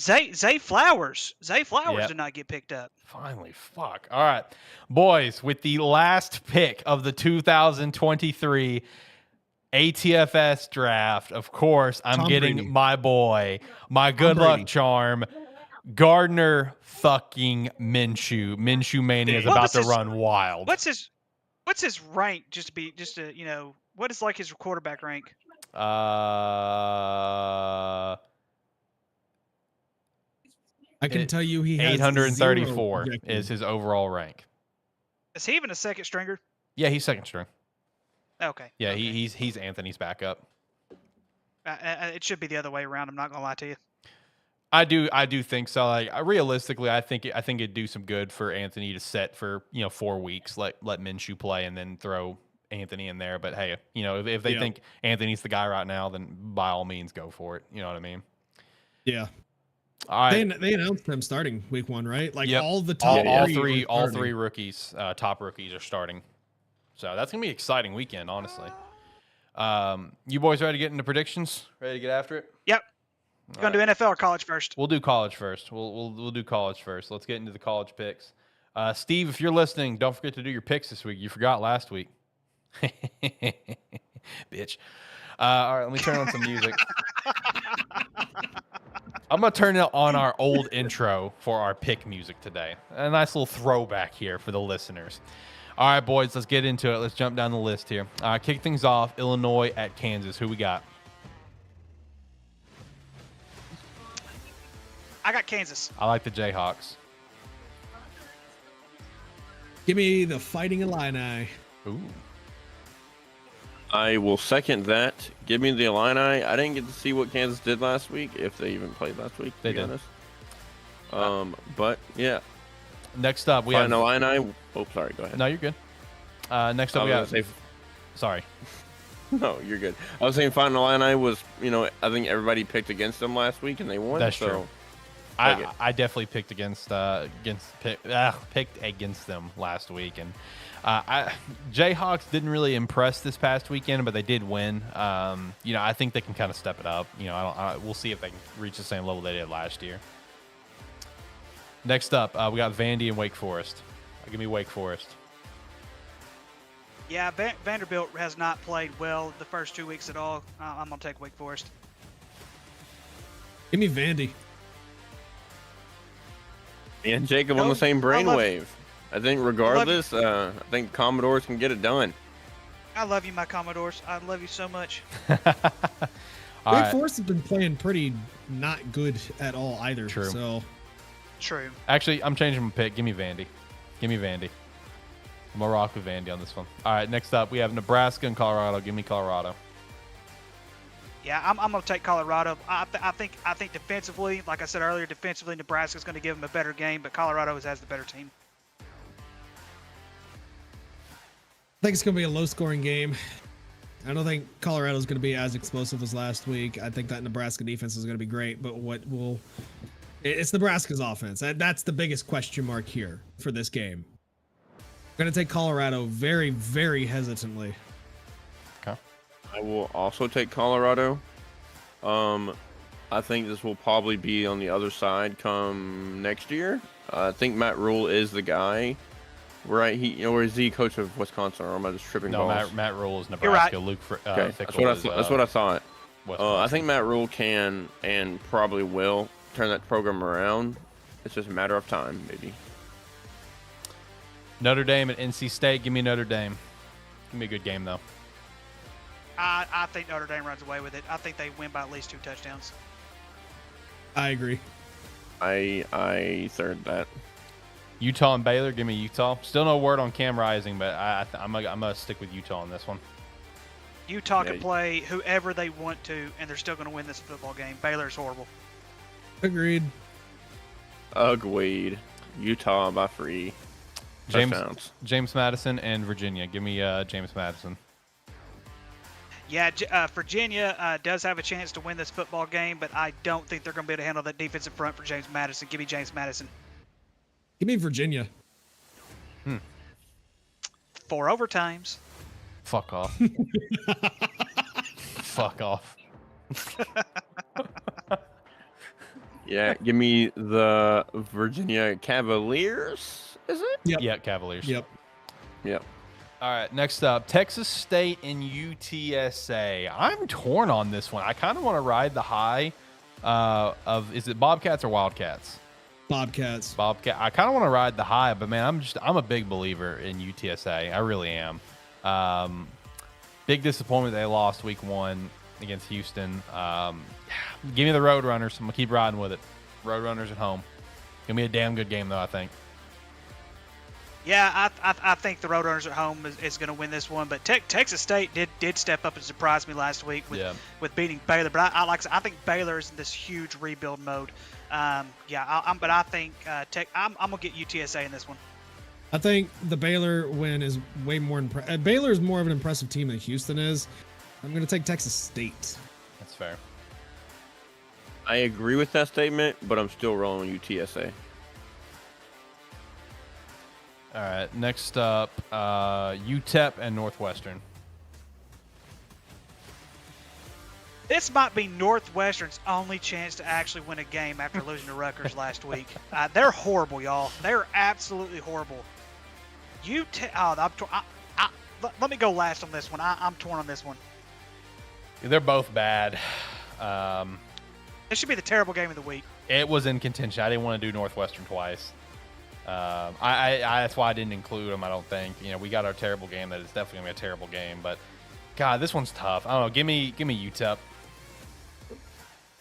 Zay Flowers. Zay Flowers Yep. did not get picked up. Finally, fuck. All right, boys, with the last pick of the 2023 ATFS draft. Of course, I'm Tom getting Brady. my boy, my good luck Brady. charm, Gardner fucking Minshew. Minshew Mania is What about was to his- run wild. What's his rank? Just to what is like his quarterback rank? I can tell you he has 834 zero is his overall rank. Is he even a second stringer? Yeah, he's second string. Okay. Yeah, okay. he's Anthony's backup. It should be the other way around. I'm not gonna lie to you. I do think so. Like realistically, I think it'd do some good for Anthony to set for 4 weeks, let Minshew play, and then throw Anthony in there. But hey, if they think Anthony's the guy right now, then by all means go for it. You know what I mean? Yeah. All right. They announced them starting week 1, right? Like Yep. all the top all three rookies, top rookies are starting. So that's gonna be an exciting weekend, honestly. You boys ready to get into predictions? Ready to get after it? Yep. Gonna do NFL or college first? We'll do college first. We'll do college first. Let's get into the college picks. Steve, if you're listening, don't forget to do your picks this week. You forgot last week. Bitch. All right, let me turn on some music. I'm going to turn on our old intro for our pick music today. A nice little throwback here for the listeners. All right, boys, let's get into it. Let's jump down the list here. Kick things off, Illinois at Kansas. Who we got? I got Kansas. I like the Jayhawks. Give me the Fighting Illini. Ooh. I will second that. Give me the Illini. I didn't get to see what Kansas did last week, if they even played last week. They did. Honest. But yeah. Next up, we Fighting have Illini. Oh, sorry. Go ahead. No, you're good. Next up, we have. Sorry. No, you're good. I was saying Fighting Illini was, I think everybody picked against them last week and they won. That's so true. I definitely picked picked against them last week, and Jayhawks didn't really impress this past weekend, but they did win. I think they can kind of step it up. We'll see if they can reach the same level they did last year. Next up, we got Vandy and Wake Forest. Give me Wake Forest. Yeah, Vanderbilt has not played well the first 2 weeks at all. I'm gonna take Wake Forest. Give me Vandy. And Jacob on the same brainwave. I think regardless, I think Commodores can get it done. I love you, my Commodores. I love you so much. Wake Forest has been playing pretty not good at all either. True. So True. Actually, I'm changing my pick. Give me Vandy. I'm gonna rock with Vandy on this one. All right, next up we have Nebraska and Colorado. Give me Colorado. Yeah, I'm gonna take Colorado. I think defensively, like I said earlier, defensively Nebraska's gonna give them a better game, but Colorado has the better team. I think it's going to be a low-scoring game. I don't think Colorado's going to be as explosive as last week. I think that Nebraska defense is going to be great, but it's Nebraska's offense. That's the biggest question mark here for this game. I'm going to take Colorado very, very hesitantly. Okay. I will also take Colorado. I think this will probably be on the other side come next year. I think Matt Rule is the guy. Right, or is he coach of Wisconsin? Or am I just tripping balls? Matt Rule is Nebraska. Right. Luke okay, that's what I thought. I think Matt Rule can and probably will turn that program around. It's just a matter of time, maybe. Notre Dame and NC State. Give me Notre Dame. Give me a good game though. I think Notre Dame runs away with it. I think they win by at least 2 touchdowns. I agree. I third that. Utah and Baylor. Give me Utah. Still no word on Cam Rising, but I'm gonna stick with Utah on this one. Utah can play whoever they want to, and they're still going to win this football game. Baylor's horrible. Agreed. Agreed. Utah by 3. James Madison and Virginia. Give me James Madison. Yeah, Virginia does have a chance to win this football game, but I don't think they're going to be able to handle that defensive front for James Madison. Give me James Madison. Give me Virginia. 4 overtimes. Fuck off. Fuck off. Yeah, give me the Virginia Cavaliers. Is it? Yep. Yeah, Cavaliers. Yep. All right, next up, Texas State and UTSA. I'm torn on this one. I kind of want to ride the high of, is it Bobcats or Wildcats? Bobcats. Bobcat. I kind of want to ride the high, but man, I'm a big believer in UTSA. I really am. Big disappointment they lost week 1 against Houston. Give me the Roadrunners. I'm gonna keep riding with it. Roadrunners at home. Gonna be a damn good game though, I think. Yeah, I think the Roadrunners at home is going to win this one. But Texas State did step up and surprise me last week with beating Baylor. But I think Baylor is in this huge rebuild mode. But I think I'm going to get UTSA in this one. I think the Baylor win is way more Baylor is more of an impressive team than Houston is. I'm going to take Texas State. That's fair. I agree with that statement, but I'm still rolling UTSA. All right, next up, UTEP and Northwestern. This might be Northwestern's only chance to actually win a game after losing to Rutgers last week. They're horrible, y'all. They're absolutely horrible. Let me go last on this one. I'm torn on this one. They're both bad. This should be the terrible game of the week. It was in contention. I didn't want to do Northwestern twice. That's why I didn't include them. I don't think. We got our terrible game. That is definitely gonna be a terrible game. But God, this one's tough. I don't know. Give me UTEP. I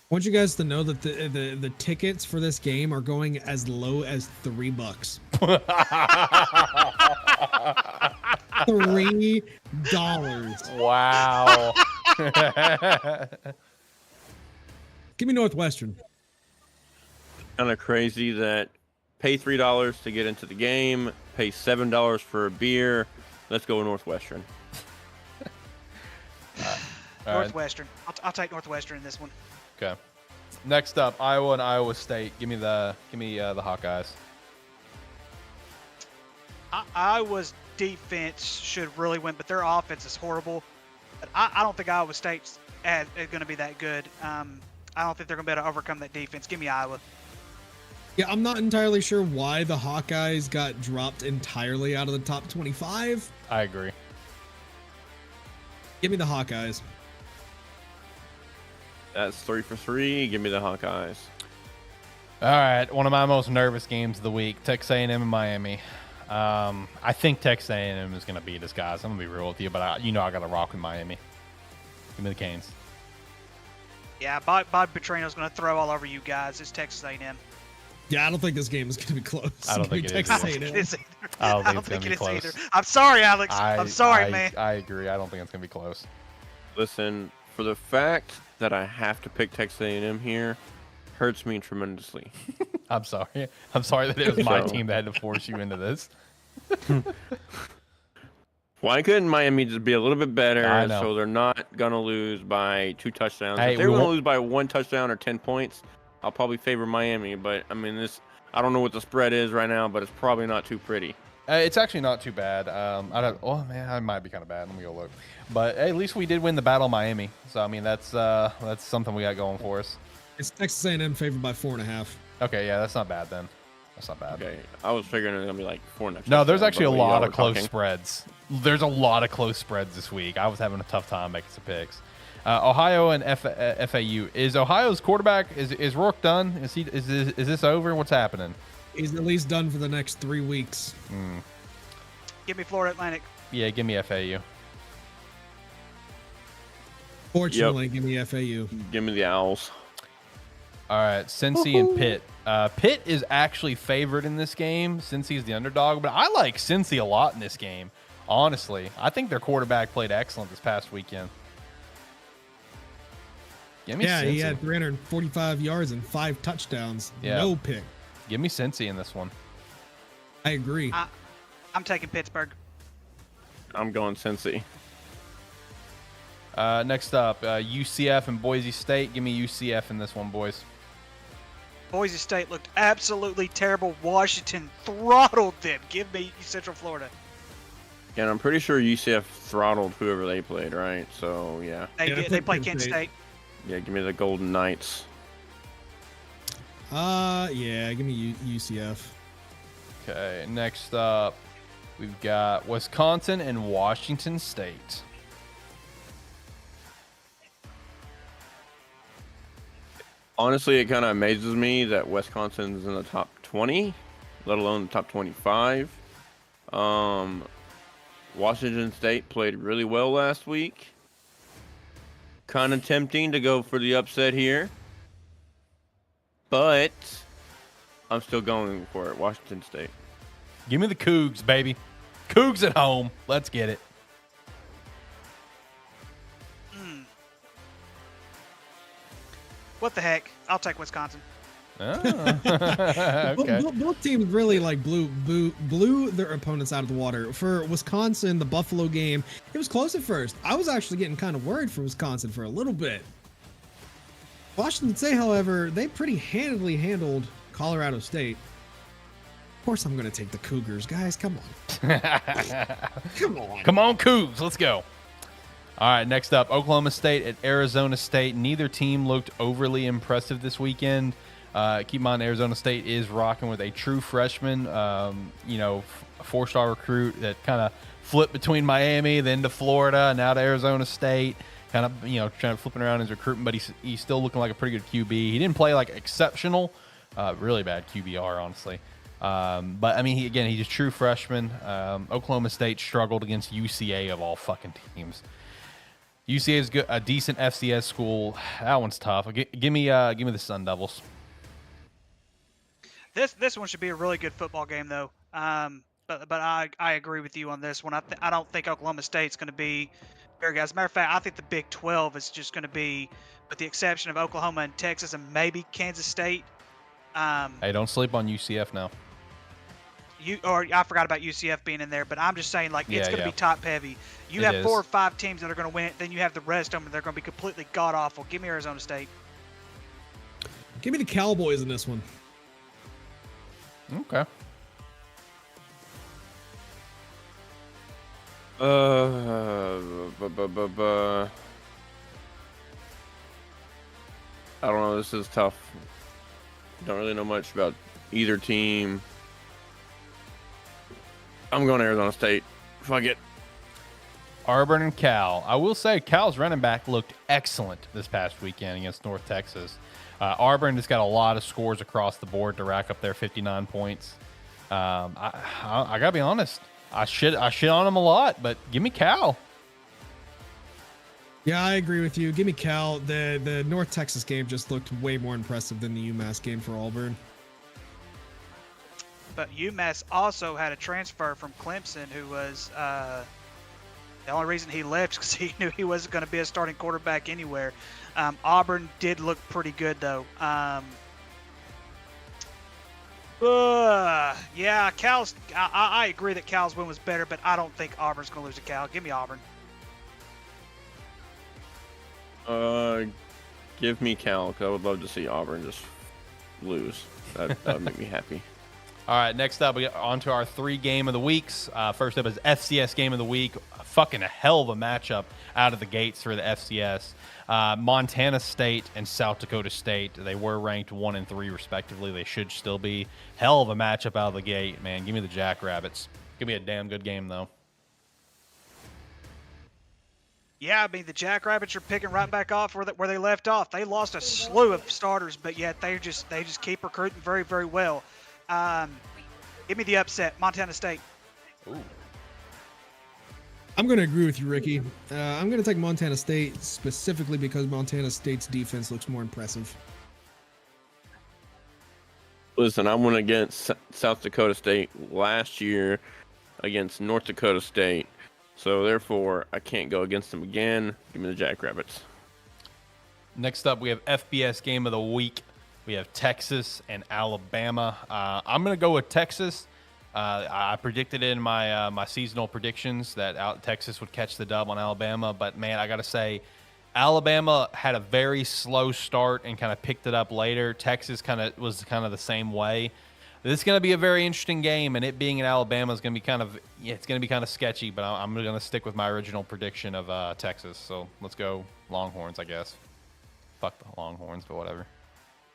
want you guys to know that the tickets for this game are going as low as $3. $3. Wow. Give me Northwestern. Kind of crazy that pay $3 to get into the game, pay $7 for a beer. Let's go Northwestern. Northwestern. I'll take Northwestern in this one. Okay. Next up, Iowa and Iowa State. Give me the Hawkeyes. Iowa's defense should really win, but their offense is horrible. But I don't think Iowa State's going to be that good. I don't think they're going to be able to overcome that defense. Give me Iowa. Yeah, I'm not entirely sure why the Hawkeyes got dropped entirely out of the top 25. I agree. Give me the Hawkeyes. That's 3 for 3. Give me the Hawkeyes. All right, one of my most nervous games of the week: Texas A&M and Miami. I think Texas A&M is going to beat us, guys. I'm going to be real with you, but I got to rock with Miami. Give me the Canes. Yeah, Bob Petrino's going to throw all over you guys. It's Texas A&M. Yeah, I don't think this game is going to be close. I don't think it is. I don't think it is either. I don't think it's going to be close. I'm sorry, Alex. I'm sorry, man. I agree. I don't think it's going to be close. Listen, for the fact that I have to pick Texas A&M here, hurts me tremendously. I'm sorry. I'm sorry that it was my team that had to force you into this. Why couldn't Miami just be a little bit better I know. so they're not going to lose by 2 touchdowns? Hey, if they were going to lose by 1 touchdown or 10 points, I'll probably favor Miami. But, I mean, I don't know what the spread is right now, but it's probably not too pretty. It's actually not too bad. I might be kind of bad. Let me go look. But hey, at least we did win the Battle of Miami. So, I mean, that's something we got going for us. It's Texas A&M favored by 4.5. Okay, yeah, that's not bad then. That's not bad. Okay, I was figuring it was going to be like 4 next. No, there's actually a lot of close talking. spreads. There's a lot of close spreads this week. I was having a tough time making some picks. Ohio and FAU. Is Ohio's quarterback, is Rourke done? Is this over? What's happening? He's at least done for the next 3 weeks. Give me Florida Atlantic. Yeah, give me FAU. Fortunately, give me FAU. Give me the Owls. All right, Cincy and Pitt. Pitt is actually favored in this game. Cincy's the underdog, but I like Cincy a lot in this game. Honestly, I think their quarterback played excellent this past weekend. Give me Cincy. He had 345 yards and 5 touchdowns. Yeah. No pick. Give me Cincy in this one. I agree. I'm taking Pittsburgh. I'm going Cincy. Next up, UCF and Boise State. Give me UCF in this one, boys. Boise State looked absolutely terrible. Washington throttled them. Give me Central Florida. And I'm pretty sure UCF throttled whoever they played, right? So, yeah. They play Kent State. Yeah, give me the Golden Knights. Yeah, give me UCF. Okay, next up, We've got Wisconsin and Washington State. Honestly, it kind of amazes me that Wisconsin's in the top 20, let alone the top 25. Washington State played really well last week. Kind of tempting to go for the upset here, but I'm still going for it. Washington State. Give me the Cougs, baby. Cougs at home. Let's get it. What the heck? I'll take Wisconsin. Oh. Okay. Both teams really like blew their opponents out of the water. For Wisconsin, the Buffalo game, it was close at first. I was actually getting kind of worried for Wisconsin for a little bit. Washington State, however, they pretty handily handled Colorado State. Of course, I'm going to take the Cougars, guys. Come on. Come on. Come on, Cougs. Let's go. All right, next up, Oklahoma State at Arizona State. Neither team looked overly impressive this weekend. Keep in mind, Arizona State is rocking with a true freshman, a four-star recruit that kind of flipped between Miami, then to Florida, now to Arizona State. Kind of, trying to flipping around his recruitment, but he's still looking like a pretty good QB. He didn't play like exceptional, really bad QBR, honestly. But I mean, he's a true freshman. Oklahoma State struggled against UCA of all fucking teams. UCA is good, a decent FCS school. That one's tough. Give me the Sun Devils. This one should be a really good football game, though. But I agree with you on this one. I don't think Oklahoma State's going to be very good. As a matter of fact, I think the Big 12 is just going to be, with the exception of Oklahoma and Texas and maybe Kansas State. Hey, don't sleep on UCF now. I forgot about UCF being in there, but I'm just saying, it's going to be top heavy. You have 4 or 5 teams that are going to win it, then you have the rest of them, and they're going to be completely god awful. Give me Arizona State. Give me the Cowboys in this one. Okay. I don't know. This is tough. Don't really know much about either team. I'm going Arizona State. Fuck it. Auburn and Cal. I will say Cal's running back looked excellent this past weekend against North Texas. Auburn has got a lot of scores across the board to rack up their 59 points. I gotta be honest. I shit on them a lot, but give me Cal. Yeah, I agree with you. Give me Cal. The North Texas game just looked way more impressive than the UMass game for Auburn. But UMass also had a transfer from Clemson who was the only reason he left because he knew he wasn't going to be a starting quarterback anywhere. Auburn did look pretty good, though. Yeah, Cal's. I agree that Cal's win was better, but I don't think Auburn's going to lose to Cal. Give me Auburn. Give me Cal, because I would love to see Auburn just lose. That would make me happy. All right, next up, we get on to our 3 game of the weeks. First up is FCS game of the week. Fucking a hell of a matchup out of the gates for the FCS. Montana State and South Dakota State. They were ranked 1 and 3 respectively. They should still be. Hell of a matchup out of the gate, man. Give me the Jackrabbits. Give me a damn good game, though. Yeah, I mean, the Jackrabbits are picking right back off where they left off. They lost a slew of starters, but yet they just keep recruiting very, very well. Give me the upset, Montana State. Ooh. I'm going to agree with you, Ricky. I'm going to take Montana State specifically because Montana State's defense looks more impressive. Listen, I went against South Dakota State last year against North Dakota State, so therefore I can't go against them again. Give me the Jackrabbits. Next up, we have FBS game of the week. We have Texas and Alabama. I'm going to go with Texas. I predicted in my my seasonal predictions that Texas would catch the dub on Alabama, but man, I got to say, Alabama had a very slow start and kind of picked it up later. Texas was the same way. This is going to be a very interesting game, and it being in Alabama is going to be kind of sketchy. But I'm going to stick with my original prediction of Texas. So let's go Longhorns, I guess. Fuck the Longhorns, but whatever.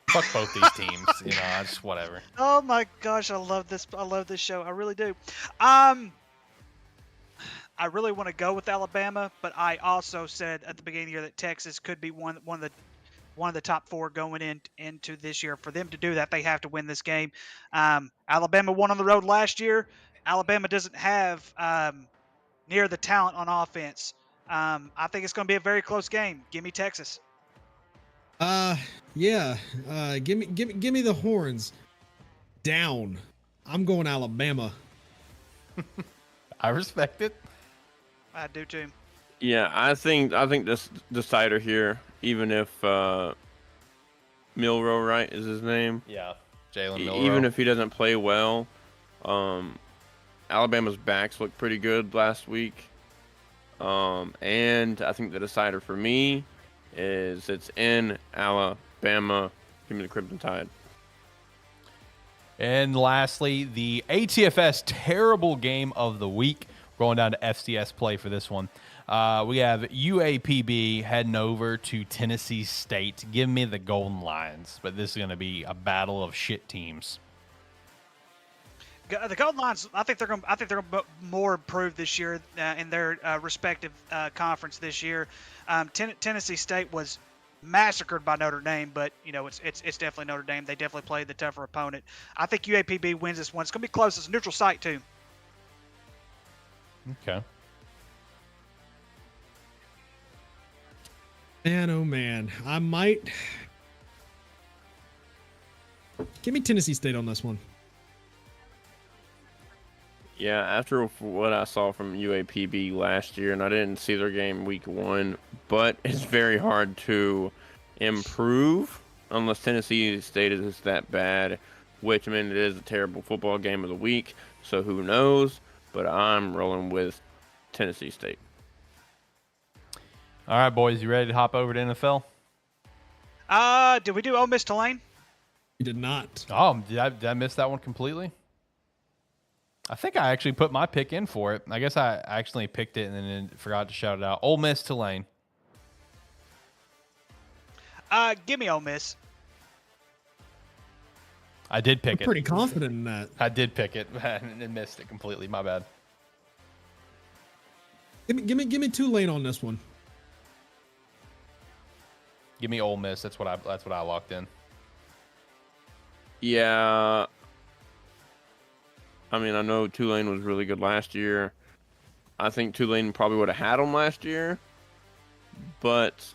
Fuck both these teams, just whatever. Oh my gosh, I love this. I love this show. I really do. I really want to go with Alabama, but I also said at the beginning of the year that Texas could be one of the top 4 going into this year. For them to do that, they have to win this game. Alabama won on the road last year. Alabama doesn't have near the talent on offense. I think it's going to be a very close game. Give me Texas. Yeah. Give me the horns. Down. I'm going Alabama. I respect it. I do too. Yeah, I think this decider here, even if Milroe, right, is his name. Yeah, Jalen Milroe. Even if he doesn't play well, Alabama's backs look pretty good last week. And I think the decider for me is it's in Alabama. Give me the Crimson Tide. And lastly, the ATFS terrible game of the week. We're going down to FCS play for this one. We have UAPB heading over to Tennessee State. Give me the Golden Lions, but this is going to be a battle of shit teams. The Golden Lions, I think they're going to more improved this year in their respective conference this year. Tennessee State was massacred by Notre Dame, but it's definitely Notre Dame. They definitely played the tougher opponent. I think UAPB wins this one. It's going to be close. It's a neutral site too. Okay. Man, oh man, I might. Give me Tennessee State on this one. Yeah, after what I saw from UAPB last year, and I didn't see their game week 1, but it's very hard to improve unless Tennessee State is that bad, which, I mean, it is a terrible football game of the week, so who knows, but I'm rolling with Tennessee State. All right, boys, you ready to hop over to NFL? Did we do Ole Miss Tulane? You did not. Oh, did I miss that one completely? I think I actually put my pick in for it. I guess I actually picked it and then forgot to shout it out. Ole Miss Tulane. Give me Ole Miss. I did pick I'm pretty confident in that. I did pick it and missed it completely. My bad. Give me Tulane on this one. Give me Ole Miss. That's what I locked in. Yeah. I mean, I know Tulane was really good last year. I think Tulane probably would have had them last year. But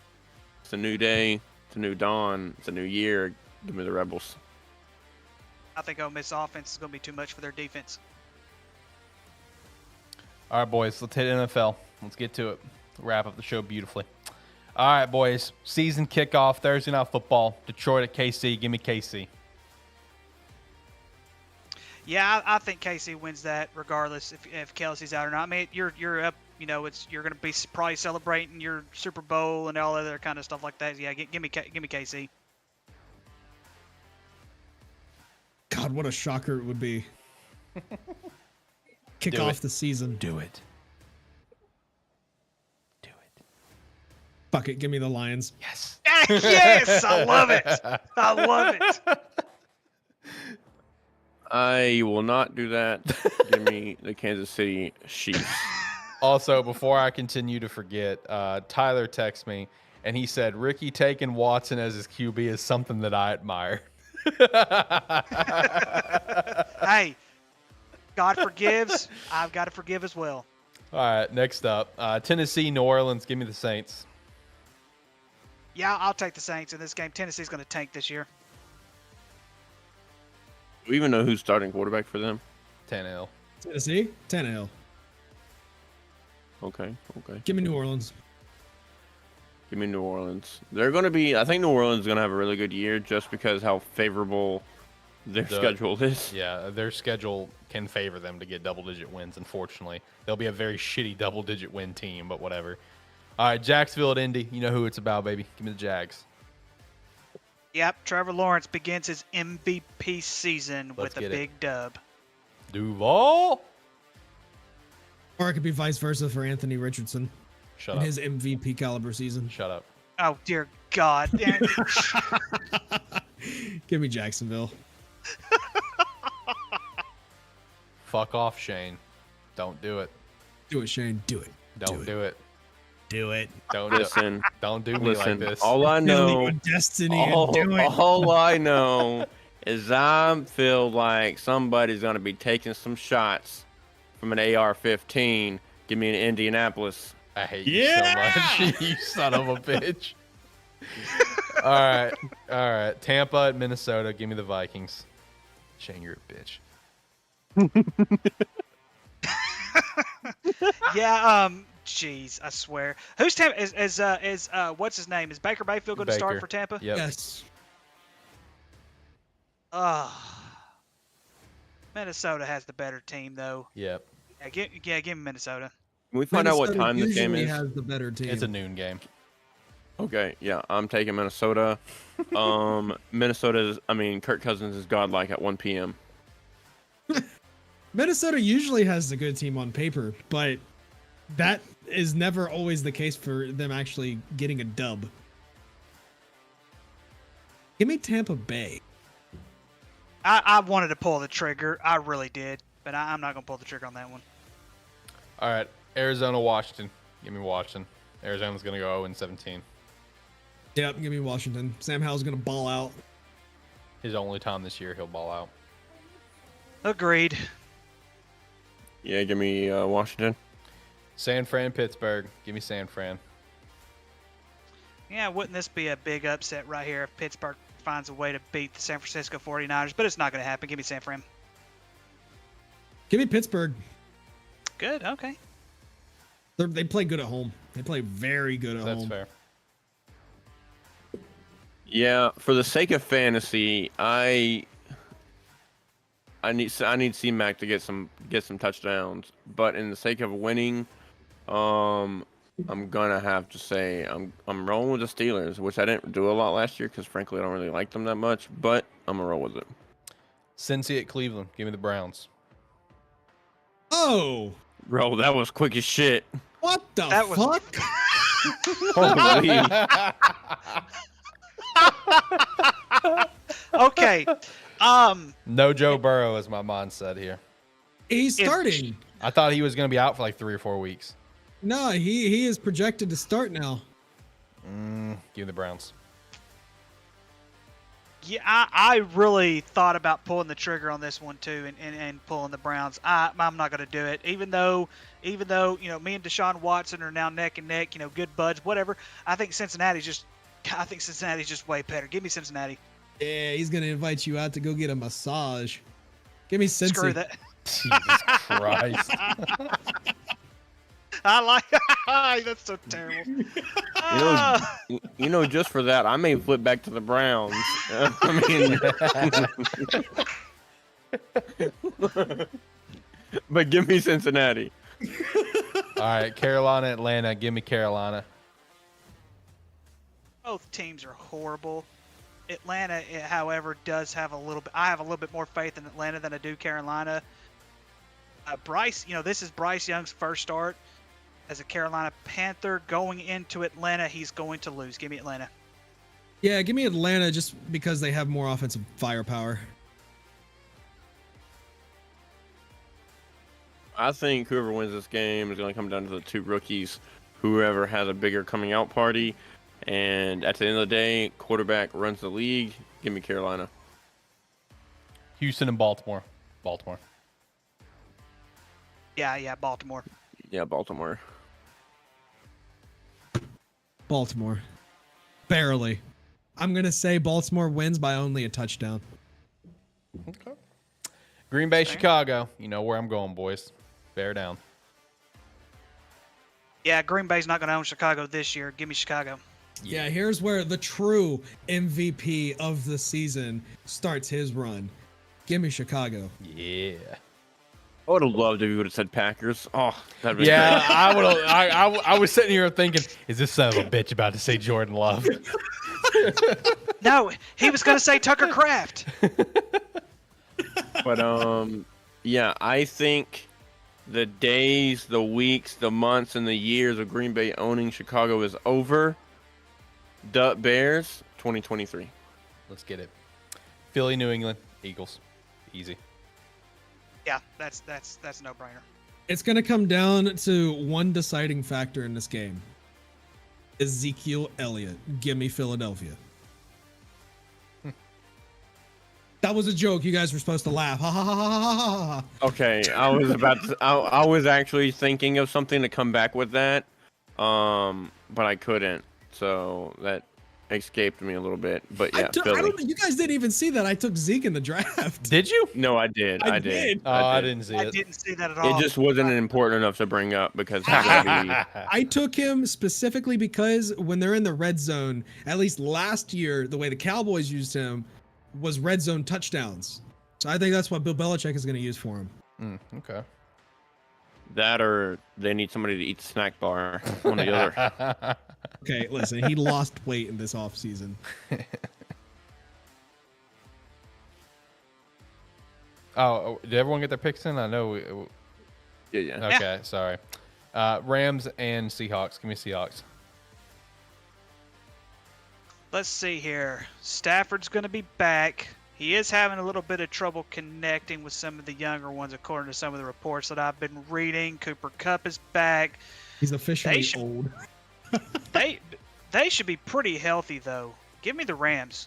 it's a new day. It's a new dawn. It's a new year. Give me the Rebels. I think Ole Miss offense is going to be too much for their defense. All right, boys. Let's hit NFL. Let's get to it. Wrap up the show beautifully. All right, boys. Season kickoff. Thursday Night Football. Detroit at KC. Give me KC. Yeah, I think KC wins that regardless if Kelsey's out or not. I mean, you're up. You're going to be probably celebrating your Super Bowl and all other kind of stuff like that. Yeah, give me KC. God, what a shocker it would be. Kick Do off it. the season. Do it. Do it. Fuck it. Give me the Lions. Yes. Yes, I love it. I love it. I will not do that. Give me the Kansas City Chiefs. Also, before I continue to forget, Tyler texted me and he said, Ricky taking Watson as his QB is something that I admire. Hey, God forgives. I've got to forgive as well. All right, next up, Tennessee, New Orleans. Give me the Saints. Yeah, I'll take the Saints in this game. Tennessee's going to tank this year. Do we even know who's starting quarterback for them? Tannehill. Tennessee. Tannehill. Okay. Give me New Orleans. Give me New Orleans. They're going to be, I think New Orleans is going to have a really good year just because how favorable their schedule is. Yeah, their schedule can favor them to get double-digit wins, unfortunately. They'll be a very shitty double-digit win team, but whatever. All right, Jacksonville at Indy. You know who it's about, baby. Give me the Jags. Yep, Trevor Lawrence begins his MVP season Let's with a get it. big dub. Duval. Or it could be vice versa for Anthony Richardson Shut in up. his MVP caliber season. Shut up. Oh, dear God. Give me Jacksonville. Fuck off, Shane. Don't do it. Do it, Shane. Do it. Don't do it. Do it. Don't Listen, don't do me like listen. this. All I know, Your destiny and do it. all I know is I feel like somebody's gonna be taking some shots from an AR-15. Give me an Indianapolis. I hate you so much. You son of a bitch. All right. Tampa at Minnesota. Give me the Vikings. Shane, you're a bitch. Yeah. Jeez, I swear. Who's Tampa? Is what's his name? Is Baker Mayfield going to start Baker. for Tampa? Yep. Yes. Minnesota has the better team, though. Yep. Give me Minnesota. Can we find out what Minnesota time this game usually is? has the better team. It's a noon game. Okay, yeah, I'm taking Minnesota. Kirk Cousins is godlike at 1 p.m. Minnesota usually has a good team on paper, but that is never always the case for them actually getting a dub. Give me Tampa Bay. I wanted to pull the trigger. I really did, but I'm not going to pull the trigger on that one. All right. Arizona, Washington. Give me Washington. Arizona's going to go 0-17. Yep, give me Washington. Sam Howell's gonna ball out. His only time this year, he'll ball out. Agreed. Yeah, give me Washington. San Fran, Pittsburgh. Give me San Fran. Yeah, wouldn't this be a big upset right here if Pittsburgh finds a way to beat the San Francisco 49ers? But it's not going to happen. Give me San Fran. Give me Pittsburgh. Good, okay. They play good at home. They play very good at home. That's fair. Yeah, for the sake of fantasy, I need C-Mac to get some touchdowns, but in the sake of winning, I'm gonna have to say I'm rolling with the Steelers, which I didn't do a lot last year because frankly I don't really like them that much, but I'm gonna roll with it. Cincy at Cleveland. Give me the Browns. Oh, Bro, that was quick as shit. what the That was- fuck? Holy. Okay. No Joe Burrow, as my mind said here. He's starting. I thought he was going to be out for like 3 or 4 weeks. No, he is projected to start now. Give me the Browns. Yeah, I really thought about pulling the trigger on this one too, and pulling the Browns. I'm not going to do it, even though me and Deshaun Watson are now neck and neck. Good buds, whatever. I think Cincinnati's just way better. Give me Cincinnati. Yeah, he's gonna invite you out to go get a massage. Give me Cincy. Screw that. Jesus Christ. I like. That's so terrible. Just for that, I may flip back to the Browns. But give me Cincinnati. All right, Carolina, Atlanta. Give me Carolina. Both teams are horrible. Atlanta, however, does have a little bit. I have a little bit more faith in Atlanta than I do Carolina. Bryce, this is Bryce Young's first start as a Carolina Panther going into Atlanta. He's going to lose. Give me Atlanta. Yeah, give me Atlanta just because they have more offensive firepower. I think whoever wins this game is going to come down to the 2 rookies. Whoever has a bigger coming out party. And at the end of the day, quarterback runs the league. Give me Carolina. Houston and Baltimore. Baltimore. Yeah, Baltimore. Yeah, Baltimore. Baltimore. Barely. I'm gonna say Baltimore wins by only a touchdown. Okay. Green Bay, Chicago. You know where I'm going, boys. Bear down. Yeah, Green Bay's not going to own Chicago this year. Give me Chicago. Yeah, here's where the true MVP of the season starts his run. Give me Chicago. Yeah. I would have loved if you would have said Packers. Oh, that'd be Yeah, great. I would. I was sitting here thinking, is this son of a bitch about to say Jordan Love? No, he was going to say Tucker Kraft. But yeah, I think the days, the weeks, the months, and the years of Green Bay owning Chicago is over. Bears 2023. Let's get it. Philly, New England, Eagles. Easy. Yeah, that's a no-brainer. It's going to come down to one deciding factor in this game. Ezekiel Elliott. Give me Philadelphia. That was a joke. You guys were supposed to laugh. Ha ha ha ha ha ha. Okay, I was actually thinking of something to come back with that, but I couldn't. So that escaped me a little bit. But yeah, I Philly. don't. You guys didn't even see that. I took Zeke in the draft. Did you? No, I did. I I did. did. Oh, I didn't see I it. didn't see that at all. It just wasn't important enough to bring up because he's gonna be. I took him specifically because when they're in the red zone, at least last year, the way the Cowboys used him was red zone touchdowns. So I think that's what Bill Belichick is going to use for him. Okay. That or they need somebody to eat the snack bar. One or the other. Okay, listen, he lost weight in this offseason. Oh, did everyone get their picks in? I know. Yeah. Okay, sorry. Rams and Seahawks. Give me Seahawks. Let's see here. Stafford's going to be back. He is having a little bit of trouble connecting with some of the younger ones, according to some of the reports that I've been reading. Cooper Kupp is back. He's officially should- old. They should be pretty healthy, though. Give me the Rams.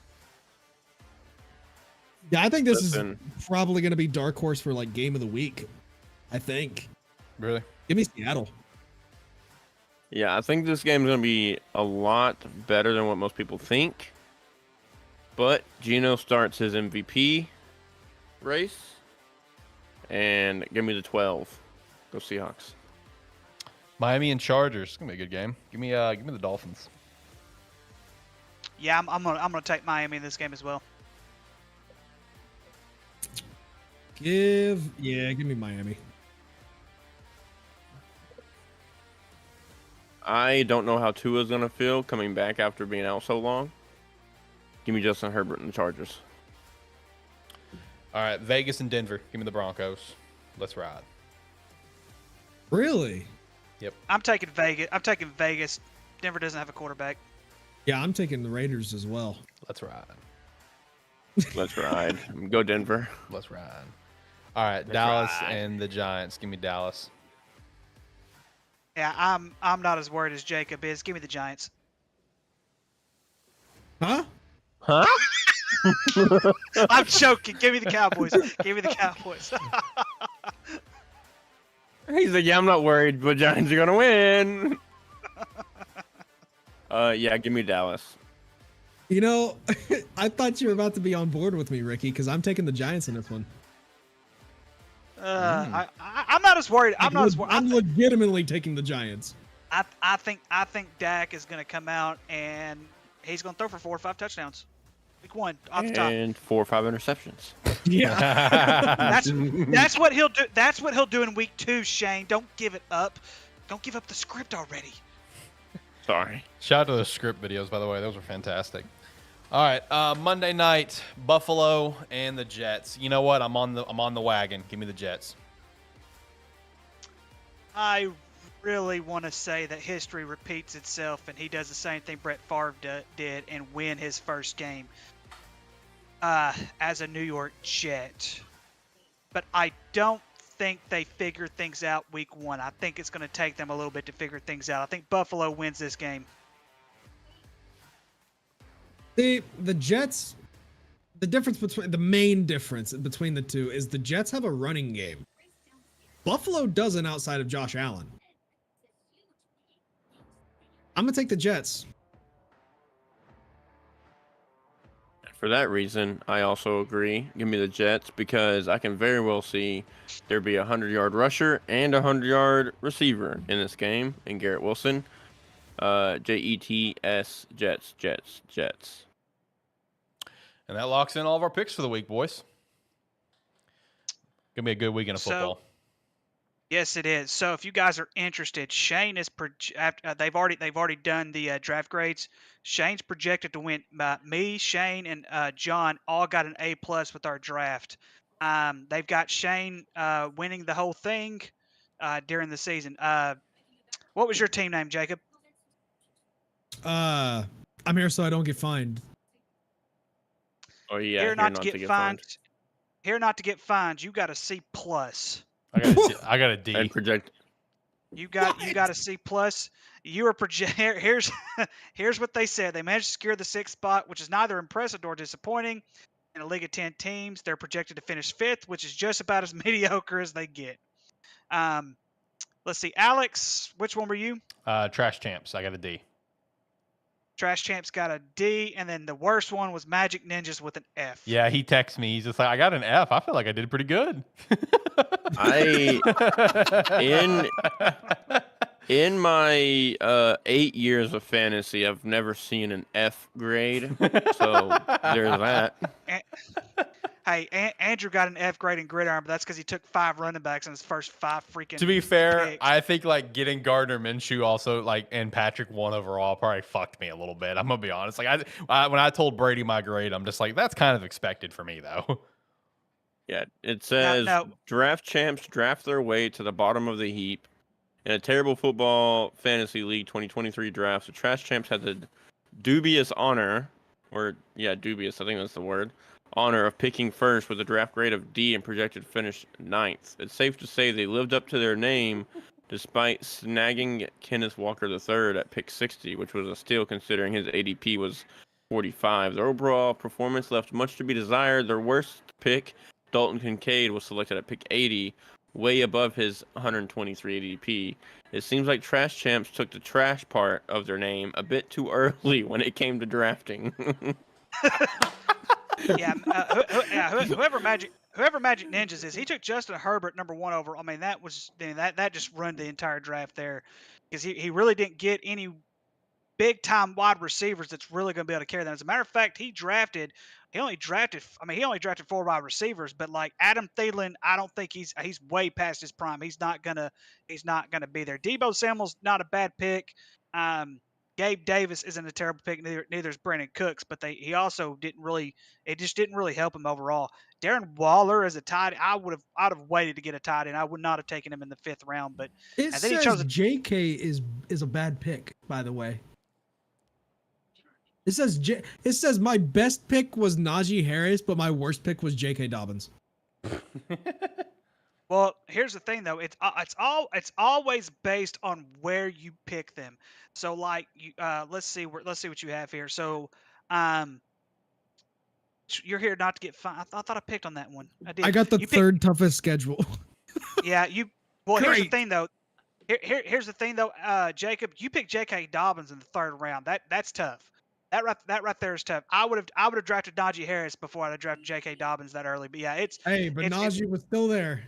Yeah, I think this Listen. is probably going to be dark horse for like game of the week. I think. Really? Give me Seattle. Yeah, I think this game's gonna be a lot better than what most people think. But Geno starts his MVP race, and give me the 12. Go Seahawks. Miami and Chargers. It's gonna be a good game. Give me the Dolphins. Yeah, I'm gonna take Miami in this game as well. Give me Miami. I don't know how Tua's gonna feel coming back after being out so long. Give me Justin Herbert and the Chargers. All right, Vegas and Denver. Give me the Broncos. Let's ride. Really? I'm taking Vegas. Denver doesn't have a quarterback. Yeah, I'm taking the Raiders as well. Let's ride. Let's ride. Go Denver. Let's ride. All right, Dallas and the Giants. Give me Dallas. Yeah, I'm not as worried as Jacob is. Give me the Giants. Huh? Huh? I'm joking. Give me the Cowboys. Give me the Cowboys. He's like, yeah, I'm not worried, but Giants are gonna win. Yeah, give me Dallas. You know, I thought you were about to be on board with me, Ricky, because I'm taking the Giants in this one. I'm not as worried. I'm not as worried. I'm legitimately taking the Giants. I think Dak is going to come out and he's going to throw for 4 or 5 touchdowns. Week 1 off the top. And 4 or 5 interceptions. Yeah. That's what he'll do. That's what he'll do in week 2, Shane. Don't give it up. Don't give up the script already. Sorry. Shout out to the script videos, by the way. Those were fantastic. All right, Monday night, Buffalo and the Jets. You know what? I'm on the wagon. Give me the Jets. I really want to say that history repeats itself and he does the same thing Brett Favre did and win his first game as a New York Jet. But I don't think they figure things out week 1. I think it's going to take them a little bit to figure things out. I think Buffalo wins this game. The Jets, the main difference between the two is the Jets have a running game. Buffalo doesn't outside of Josh Allen. I'm going to take the Jets. For that reason, I also agree. Give me the Jets because I can very well see there be a 100-yard rusher and a 100-yard receiver in this game in Garrett Wilson. Jets, Jets. And that locks in all of our picks for the week, boys. Gonna be a good weekend of football. Yes, it is. So if you guys are interested, Shane is they've already done the draft grades. Shane's projected to win. Me, Shane, and John all got an A+ with our draft. They've got Shane winning the whole thing during the season. What was your team name, Jacob? I'm here so I don't get fined. Oh yeah, Here not to get fined. Here not to get fined. You got a C+. I got a D. And project. You got a C plus. You were here's here's what they said. They managed to secure the 6th spot, which is neither impressive nor disappointing. In a league of 10 teams, they're projected to finish 5th, which is just about as mediocre as they get. Let's see, Alex, which one were you? Trash Champs. I got a D. Trash Champs got a D, and then the worst one was Magic Ninjas with an F. Yeah, he texts me. He's just like, I got an F. I feel like I did pretty good. In my 8 years of fantasy, I've never seen an F grade. So there's that. Hey, Andrew got an F grade in Gridiron, but that's because he took 5 running backs in his first 5 freaking. To be fair, picks. I think like getting Gardner Minshew also and Patrick 1 overall probably fucked me a little bit. I'm gonna be honest. Like when I told Brady my grade, I'm just like, that's kind of expected for me though. Yeah, it says draft champs draft their way to the bottom of the heap. In a terrible football fantasy league 2023 draft, the Trash Champs had the dubious honor, dubious, I think that's the word, honor of picking first with a draft grade of D and projected finish 9th. It's safe to say they lived up to their name despite snagging Kenneth Walker III at pick 60, which was a steal considering his ADP was 45. Their overall performance left much to be desired. Their worst pick, Dalton Kincaid, was selected at pick 80, way above his 123 ADP. It seems like Trash Champs took the trash part of their name a bit too early when it came to drafting. Whoever Magic Ninjas is, he took Justin Herbert number 1 over. I mean, that just ruined the entire draft there, because he really didn't get any big time wide receivers that's really going to be able to carry them. As a matter of fact, he only drafted 4 wide receivers, but like Adam Thielen, I don't think he's way past his prime. He's not gonna be there. Deebo Samuel's not a bad pick. Gabe Davis isn't a terrible pick. Neither is Brandon Cooks, but he also just didn't really help him overall. Darren Waller as a tight, I'd have waited to get a tight end. I would not have taken him in the 5th round. But it says JK is a bad pick, by the way. It says my best pick was Najee Harris, but my worst pick was J.K. Dobbins. Well, here's the thing though. It's always based on where you pick them. So like let's see what you have here. So you're here not to get fined. I thought I picked on that one. I did. I got the third toughest schedule. Yeah, here's the thing though. Here's the thing though, Jacob, you picked J.K. Dobbins in the 3rd round. That's tough. That right there is tough. I would have drafted Najee Harris before I'd have drafted J.K. Dobbins that early. But yeah, Najee was still there.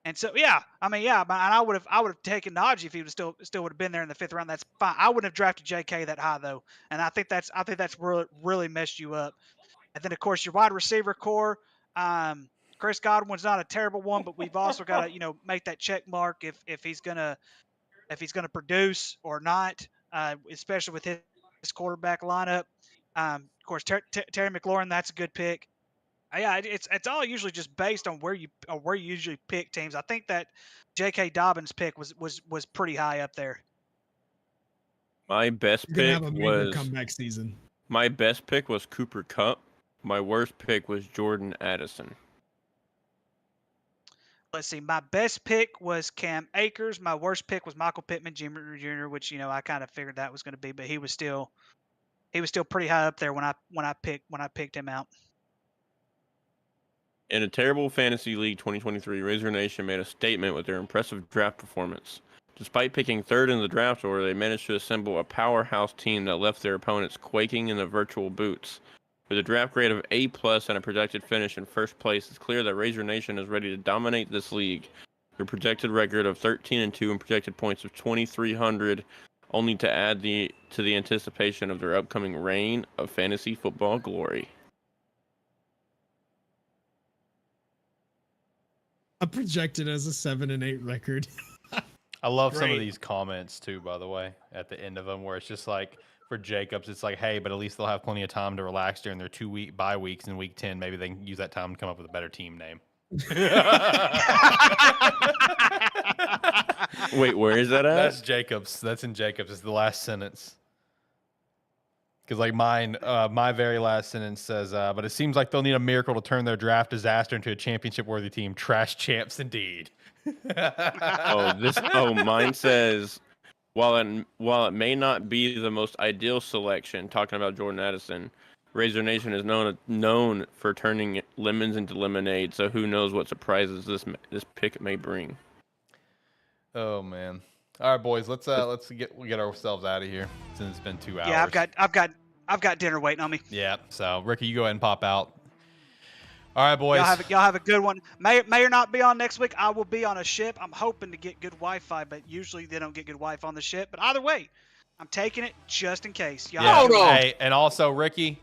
And so I would have taken Najee if he would still would have been there in the 5th round. That's fine. I wouldn't have drafted J.K. that high though, and I think that's really messed you up. And then of course your wide receiver core, Chris Godwin's not a terrible one, but we've also got to make that check mark if he's gonna produce or not, especially with his quarterback lineup. Of course, Terry McLaurin, that's a good pick. Yeah, it's all usually just based on where you usually pick teams. I think that J.K. Dobbins pick was pretty high up there. My best pick was comeback season. My best pick was Cooper Kupp. My worst pick was Jordan Addison. Let's see. My best pick was Cam Akers. My worst pick was Michael Pittman Jr., which I kind of figured that was going to be, but he was still pretty high up there when I picked him out. In a terrible fantasy league 2023, Razor Nation made a statement with their impressive draft performance. Despite picking 3rd in the draft order, they managed to assemble a powerhouse team that left their opponents quaking in the virtual boots. With a draft grade of A+ and a projected finish in 1st place, it's clear that Razor Nation is ready to dominate this league. Their projected record of 13-2 and projected points of 2,300, only to add to the anticipation of their upcoming reign of fantasy football glory. I'm projected as a 7-8 record. I love some of these comments too, by the way, at the end of them, where it's just like, for Jacobs, it's like, hey, but at least they'll have plenty of time to relax during their 2-week bye weeks. In week 10, maybe they can use that time to come up with a better team name. Wait, where is that at? That's Jacobs. That's in Jacobs. It's the last sentence. Because like mine, my very last sentence says, but it seems like they'll need a miracle to turn their draft disaster into a championship-worthy team. Trash champs indeed. Mine says, while it may not be the most ideal selection, talking about Jordan Addison, Razor Nation is known for turning lemons into lemonade. So who knows what surprises this pick may bring. Oh man! All right, boys, let's get ourselves out of here since it's been 2 hours. Yeah, I've got dinner waiting on me. Yeah. So Ricky, you go ahead and pop out. All right, boys. Y'all have a good one. May or not be on next week. I will be on a ship. I'm hoping to get good Wi-Fi, but usually they don't get good Wi-Fi on the ship. But either way, I'm taking it just in case. Y'all have a good one. Hey, and also Ricky,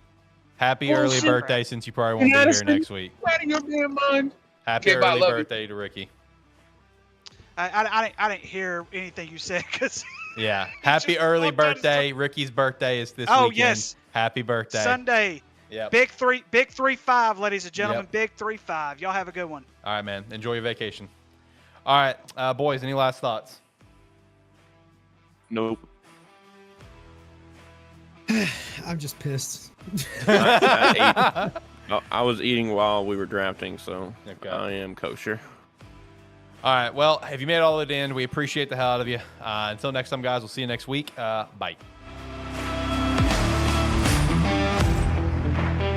happy early birthday since you probably won't be here next week. Out of your damn mind. Happy Okay, bye, early love you. birthday to Ricky. I didn't hear anything you said because. Yeah. Happy early birthday. Ricky's birthday is this weekend. Yes. Happy birthday. Sunday. Yeah. Big 3-5, ladies and gentlemen. Yep. Big 3-5. Y'all have a good one. All right, man. Enjoy your vacation. All right, boys. Any last thoughts? Nope. I'm just pissed. I was eating while we were drafting, so Okay. I am kosher. All right. Well, if you made it all the way to the end, we appreciate the hell out of you. Until next time, guys. We'll see you next week. Bye.